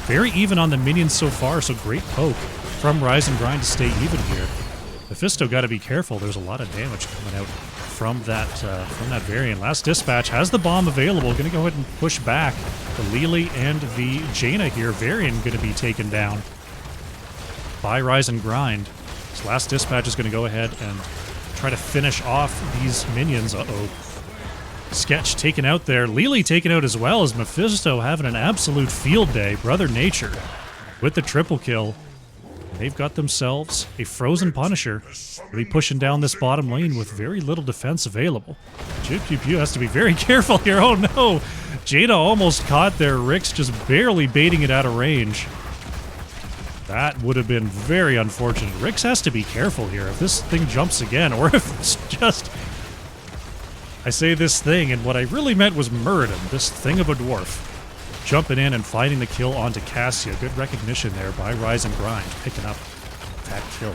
Very even on the minions so far, so great poke from Rise and Grind to stay even here. Mephisto got to be careful. There's a lot of damage coming out from that Varian. Last Dispatch has the bomb available. Going to go ahead and push back the Lili and the Jaina here. Varian going to be taken down by Rise and Grind. This last Dispatch is going to go ahead and try to finish off these minions. Uh-oh. Sketch taken out there. Lili taken out as well as Mephisto having an absolute field day. Brother Nature with the triple kill. They've got themselves a frozen Punisher. Really pushing down this bottom lane with very little defense available. Jip Pew Pew has to be very careful here. Oh no! Jaina almost caught there. Rick's just barely baiting it out of range. That would have been very unfortunate. Rick's has to be careful here. If this thing jumps again, or if it's just... I say this thing, and what I really meant was Muradin, this thing of a dwarf. Jumping in and finding the kill onto Cassia. Good recognition there by Rise and Grind, picking up that kill.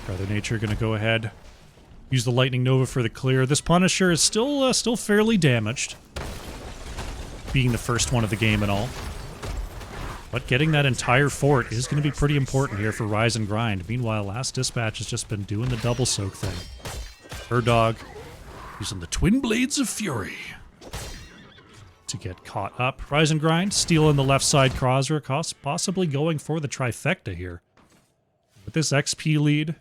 Brother Nature going to go ahead, use the Lightning Nova for the clear. This Punisher is still fairly damaged, being the first one of the game and all. But getting that entire fort is going to be pretty important here for Rise and Grind. Meanwhile, Last Dispatch has just been doing the double soak thing. Urdog using the Twin Blades of Fury to get caught up. Rise and Grind stealing the left side Khazra, possibly going for the trifecta here. With this XP lead,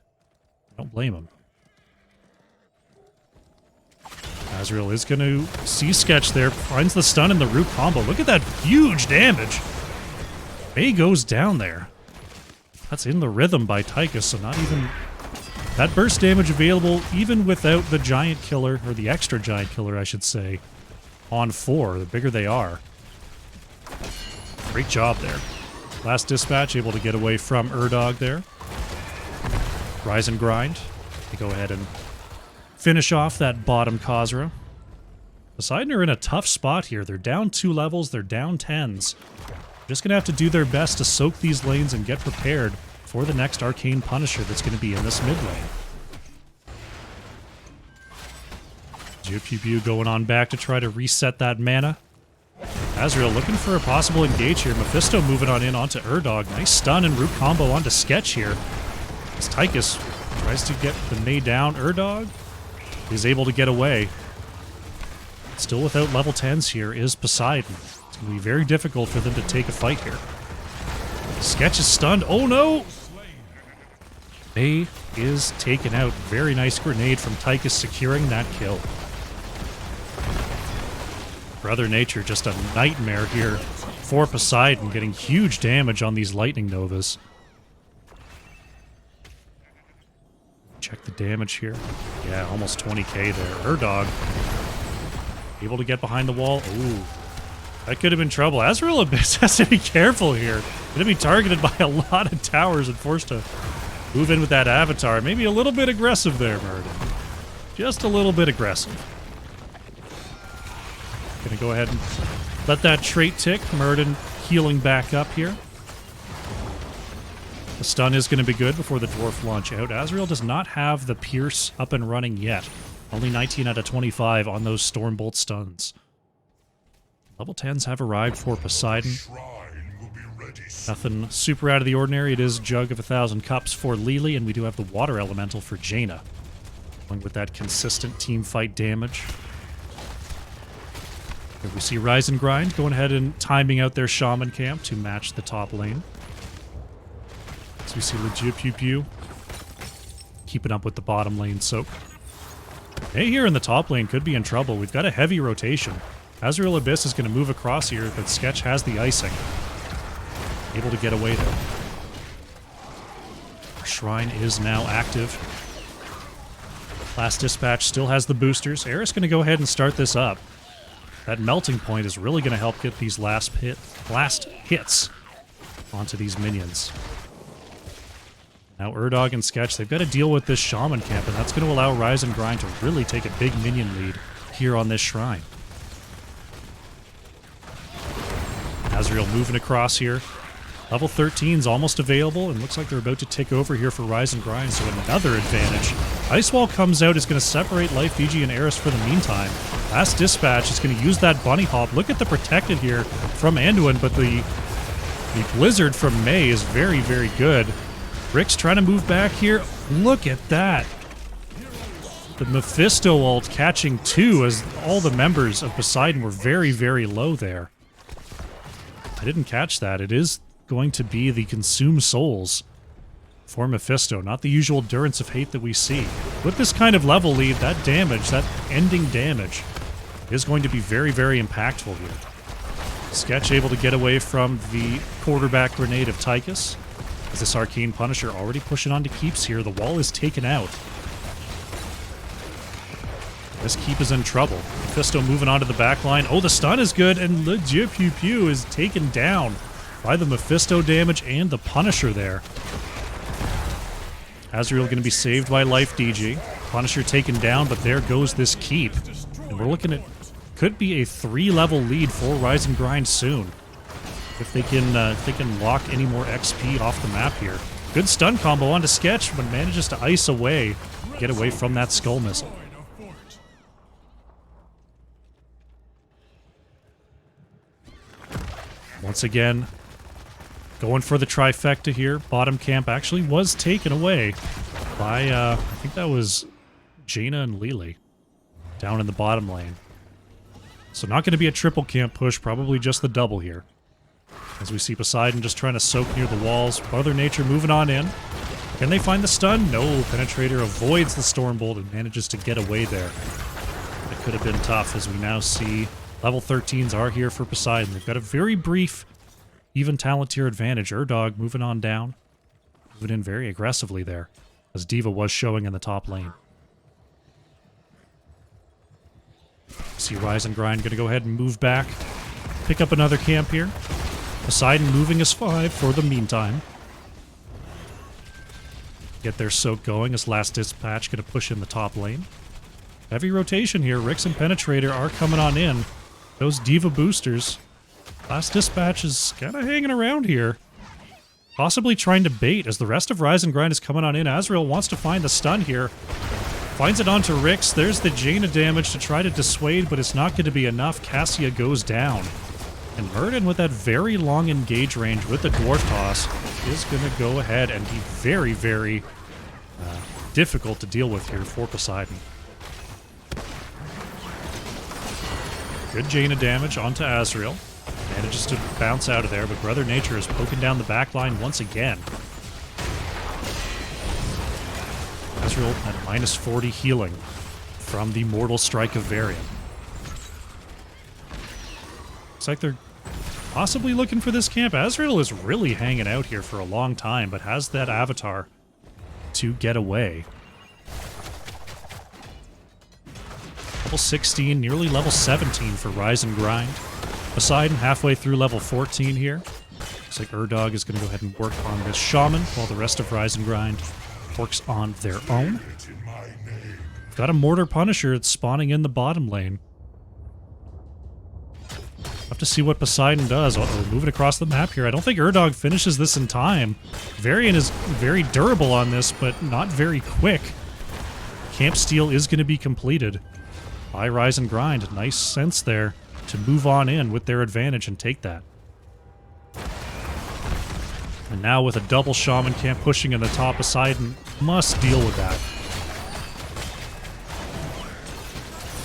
don't blame him. Azrael is going to see Sketch there, finds the stun in the root combo. Look at that huge damage. May goes down there. That's in the rhythm by Tychus, so not even... That burst damage available even without the giant killer, or the extra giant killer, I should say, on 4, the bigger they are. Great job there. Last Dispatch able to get away from Urdog there. Rise and Grind. They go ahead and finish off that bottom Khazra. Poseidon are in a tough spot here. They're down 2 levels, they're down 10s. Just gonna have to do their best to soak these lanes and get prepared for the next Arcane Punisher that's going to be in this mid lane. Pew going on back to try to reset that mana. Azrael looking for a possible engage here. Mephisto moving on in onto Urdog. Nice stun and root combo onto Sketch here. As Tychus tries to get the May down. Urdog is able to get away. Still without level 10s here is Poseidon. It's going to be very difficult for them to take a fight here. Sketch is stunned. Oh no! May is taken out. Very nice grenade from Tychus securing that kill. Brother Nature, just a nightmare here for Poseidon, getting huge damage on these Lightning Novas. Check the damage here. Yeah, almost 20k there. Urdog able to get behind the wall. Ooh, that could have been trouble. Azrael Abyss has to be careful here. Going to be targeted by a lot of towers and forced to move in with that Avatar. Maybe a little bit aggressive there, Murden. Just a little bit aggressive. Gonna go ahead and let that trait tick. Murden healing back up here. The stun is going to be good before the dwarf launch out. Azrael does not have the Pierce up and running yet. Only 19 out of 25 on those Stormbolt stuns. Level 10s have arrived for Poseidon. Nothing super out of the ordinary. It is Jug of 1,000 Cups for Lili, and we do have the Water Elemental for Jaina. Going with that consistent team fight damage. Here we see Rise and Grind going ahead and timing out their Shaman camp to match the top lane. So we see Legit Pew keeping up with the bottom lane soak. May here in the top lane could be in trouble. We've got a heavy rotation. Azrael Abyss is going to move across here, but Sketch has the icing. Able to get away though. Shrine is now active. Last Dispatch still has the boosters. Eris going to go ahead and start this up. That melting point is really going to help get these last hits onto these minions. Now Urdog and Sketch, they've got to deal with this Shaman camp, and that's going to allow Rise and Grind to really take a big minion lead here on this shrine. Azrael moving across here. Level 13's almost available, and looks like they're about to take over here for Rise and Grind, so another advantage. Ice Wall comes out, is going to separate Life, DG, and Eris for the meantime. Last Dispatch is going to use that Bunny Hop. Look at the protected here from Anduin, but the Blizzard from May is very, very good. Rick's trying to move back here. Look at that. The Mephisto ult catching two as all the members of Poseidon were very, very low there. I didn't catch that. It is going to be the Consume Souls for Mephisto, not the usual Durance of Hate that we see. With this kind of level lead, that damage, that ending damage, is going to be very, very impactful here. Sketch able to get away from the quarterback grenade of Tychus. As this Arcane Punisher already pushing on to keeps here. The wall is taken out. This keep is in trouble. Mephisto moving onto the back line. Oh, the stun is good, and Legit Pew is taken down by the Mephisto damage and the Punisher there. Azrael going to be saved by Life DG. Punisher taken down, but there goes this keep. And we're looking at, could be a 3-level lead for Rise and Grind soon. If they can lock any more XP off the map here. Good stun combo onto Sketch, but manages to ice away, get away from that Skull Missile. Once again, going for the trifecta here. Bottom camp actually was taken away by, I think that was Jaina and Lili down in the bottom lane. So not going to be a triple camp push, probably just the double here. As we see Poseidon just trying to soak near the walls. Mother Nature moving on in. Can they find the stun? No. Penetrator avoids the Stormbolt and manages to get away there. It could have been tough, as we now see level 13s are here for Poseidon. They've got a very brief even talent tier advantage. Urdog moving on down. Moving in very aggressively there, as D.Va was showing in the top lane. See Rise and Grind going to go ahead and move back. Pick up another camp here. Poseidon moving as 5 for the meantime. Get their soak going as Last Dispatch going to push in the top lane. Heavy rotation here. Rix and Penetrator are coming on in. Those D.Va boosters. Last Dispatch is kind of hanging around here. Possibly trying to bait as the rest of Rise and Grind is coming on in. Azrael wants to find the stun here. Finds it onto Rix. There's the Jaina damage to try to dissuade, but it's not going to be enough. Cassia goes down. And Murden, with that very long engage range with the Dwarf Toss, is going to go ahead and be very, very difficult to deal with here for Poseidon. Good Jaina damage onto Azrael. Manages to bounce out of there, but Brother Nature is poking down the back line once again. Azrael at minus 40 healing from the Mortal Strike of Varian. Looks like they're possibly looking for this camp. Azrael is really hanging out here for a long time, but has that avatar to get away. Level 16, nearly level 17 for Rise and Grind. Poseidon halfway through level 14 here. Looks like Urdog is going to go ahead and work on this Shaman, while the rest of Rise and Grind works on their own. Got a Mortar Punisher that's spawning in the bottom lane. Have to see what Poseidon does. Uh-oh, moving across the map here. I don't think Urdog finishes this in time. Varian is very durable on this, but not very quick. Camp Steal is going to be completed by Rise and Grind. Nice sense there to move on in with their advantage and take that. And now with a double Shaman camp pushing in the top, Poseidon must deal with that.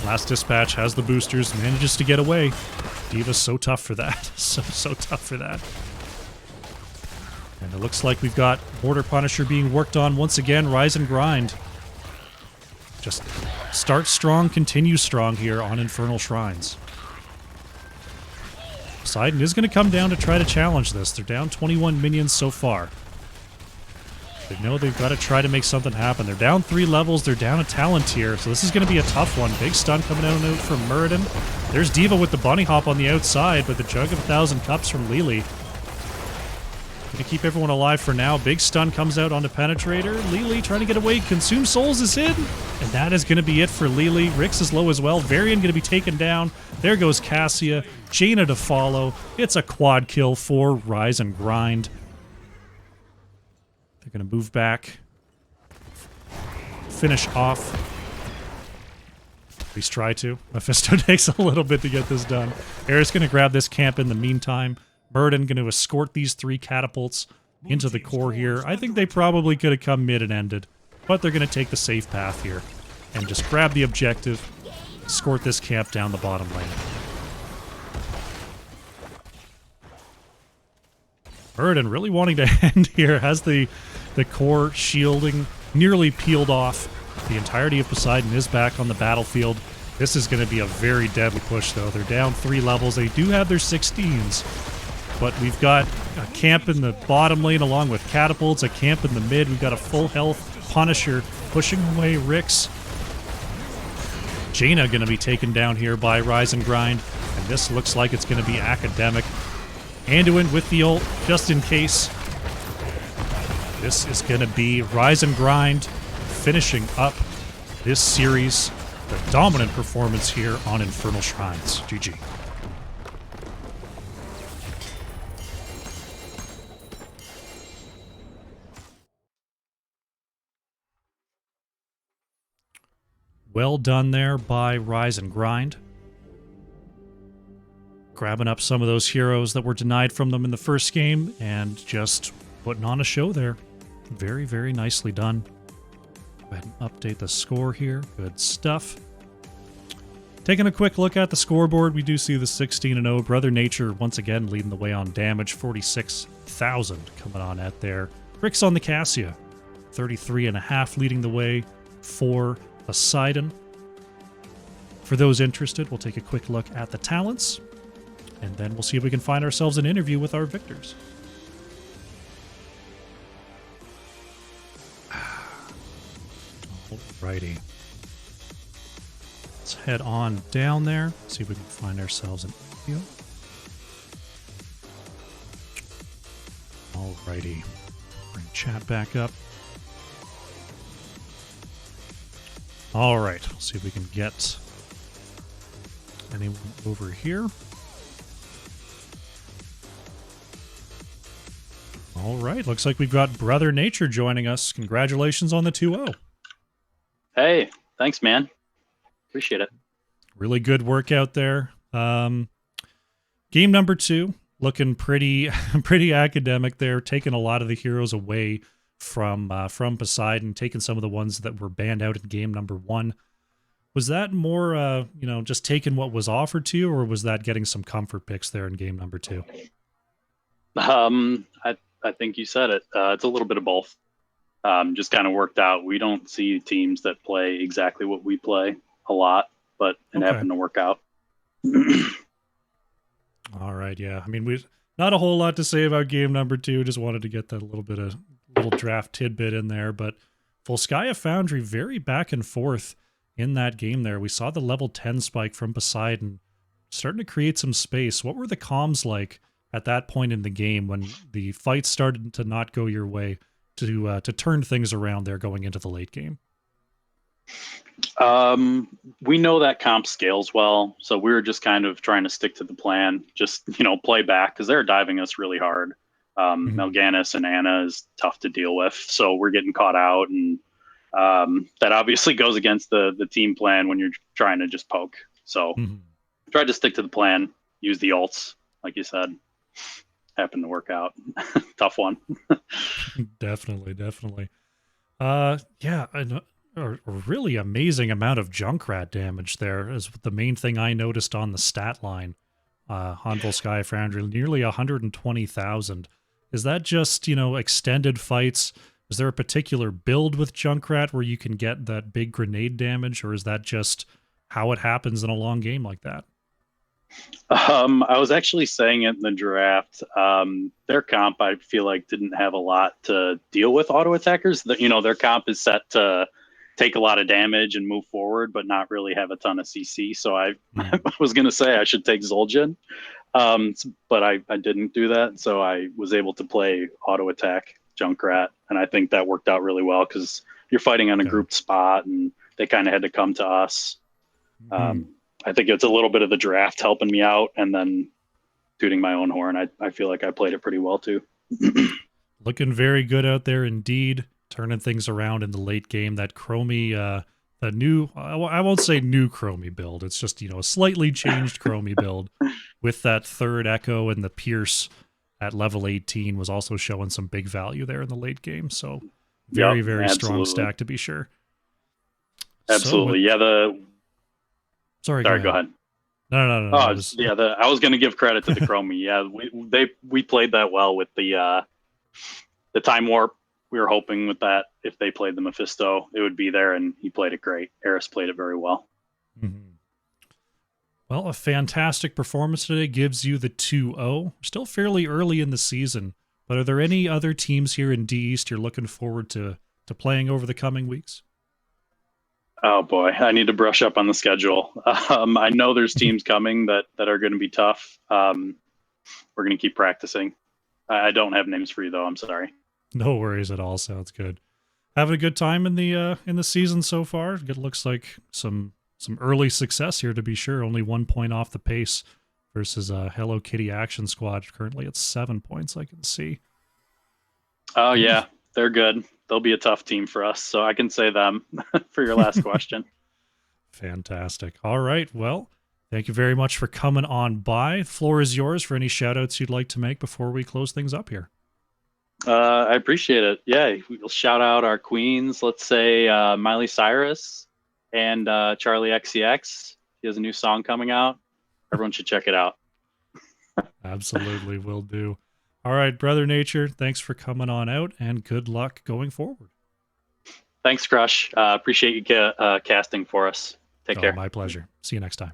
Last Dispatch has the boosters, manages to get away. D.Va's so tough for that. So tough for that. And it looks like we've got Mortar Punisher being worked on once again. Rise and Grind. Just start strong, continue strong here on Infernal Shrines. Poseidon is going to come down to try to challenge this. They're down 21 minions so far. They know they've got to try to make something happen. They're down 3 levels. They're down a talent tier, so this is going to be a tough one. Big stun coming out from Muradin. There's D.Va with the bunny hop on the outside, but the Jug of 1,000 Cups from Lili. Going to keep everyone alive for now. Big stun comes out onto Penetrator. Lili trying to get away. Consume Souls is in, and that is going to be it for Lili. Rix is low as well. Varian going to be taken down. There goes Cassia. Jaina to follow. It's a quad kill for Rise and Grind. They're going to move back. Finish off. At least try to. Mephisto takes a little bit to get this done. Aerith's going to grab this camp in the meantime. Muradin going to escort these 3 catapults into the core here. I think they probably could have come mid and ended, but they're going to take the safe path here and just grab the objective, escort this camp down the bottom lane. Muradin really wanting to end here, has the core shielding nearly peeled off. The entirety of Poseidon is back on the battlefield. This is going to be a very deadly push, though. They're down 3 levels. They do have their 16s, but we've got a camp in the bottom lane along with catapults, a camp in the mid. We've got a full health Punisher pushing away Rix. Jaina going to be taken down here by Rise and Grind, and this looks like it's going to be Academic. Anduin with the ult, just in case. This is going to be Rise and Grind finishing up this series. The dominant performance here on Infernal Shrines. GG. Well done there by Rise and Grind. Grabbing up some of those heroes that were denied from them in the first game and just putting on a show there. Very, very nicely done. Go ahead and update the score here. Good stuff. Taking a quick look at the scoreboard, we do see the 16-0. Brother Nature once again leading the way on damage. 46,000 coming on at there. Rix on the Cassia. 33.5 leading the way for Poseidon. For those interested, we'll take a quick look at the talents, and then we'll see if we can find ourselves an interview with our victors. Alrighty. Let's head on down there, see if we can find ourselves an interview. Alrighty. Bring chat back up. Alright, we'll see if we can get anyone over here. Alright, looks like we've got Brother Nature joining us. Congratulations on the 2-0. Hey, Thanks, man. Appreciate it. Really good workout there. Game number 2, looking pretty pretty academic there, taking a lot of the heroes away from Poseidon, taking some of the ones that were banned out in game number 1. Was that more, just taking what was offered to you, or was that getting some comfort picks there in game number 2? I think you said it. It's a little bit of both. Just kind of worked out. We don't see teams that play exactly what we play a lot, but it happened to work out. All right, yeah. I mean, we not a whole lot to say about game number 2. Just wanted to get that little draft tidbit in there. But Volskaya Foundry very back and forth in that game there. We saw the level 10 spike from Poseidon starting to create some space. What were the comms like at that point in the game when the fight started to not go your way to turn things around there going into the late game? We know that comp scales well, so we were just kind of trying to stick to the plan, just, play back, because they're diving us really hard. Melganis and Anna is tough to deal with, so we're getting caught out, and that obviously goes against the team plan when you're trying to just poke. So tried to stick to the plan, use the ults, like you said. Happened to work out. Tough one. Definitely. Yeah, a really amazing amount of Junkrat damage there is the main thing I noticed on the stat line. Volskaya Foundry, nearly 120,000. Is that just, extended fights? Is there a particular build with Junkrat where you can get that big grenade damage, or is that just how it happens in a long game like that? I was actually saying it in the draft. Their comp, I feel like, didn't have a lot to deal with auto attackers. Their comp is set to take a lot of damage and move forward, but not really have a ton of CC. So I was going to say I should take Zul'jin, but I didn't do that. So I was able to play auto attack Junkrat, and I think that worked out really well because you're fighting on a grouped spot, and they kind of had to come to us. I think it's a little bit of the draft helping me out, and then tooting my own horn. I feel like I played it pretty well too. Looking very good out there indeed, turning things around in the late game. That Chromie, the new, I won't say new Chromie build. It's just, a slightly changed Chromie build with that third Echo and the Pierce at level 18 was also showing some big value there in the late game. So very strong stack to be sure. Absolutely. Sorry, go ahead. No. I was going to give credit to the Chromie. Yeah, we played that well with the Time Warp. We were hoping with that, if they played the Mephisto, it would be there, and he played it great. Eris played it very well. Well, a fantastic performance today gives you the 2-0. Still fairly early in the season, but are there any other teams here in D East you're looking forward to playing over the coming weeks? Oh boy, I need to brush up on the schedule. I know there's teams coming that are going to be tough. We're going to keep practicing. I don't have names for you though. I'm sorry. No worries at all. Sounds good. Having a good time in the season so far. It looks like some early success here to be sure. Only 1 point off the pace versus Hello Kitty Action Squad. Currently at 7 points. I can see. Oh yeah, they're good. They'll be a tough team for us, so I can say them for your last question. Fantastic. All right. Well, thank you very much for coming on by. The floor is yours for any shout-outs you'd like to make before we close things up here. I appreciate it. Yeah, we'll shout out our queens. Let's say Miley Cyrus and Charlie XCX. He has a new song coming out. Everyone should check it out. Absolutely, will do. All right, Brother Nature, thanks for coming on out, and good luck going forward. Thanks, Crush. Appreciate you casting for us. Take care. My pleasure. See you next time.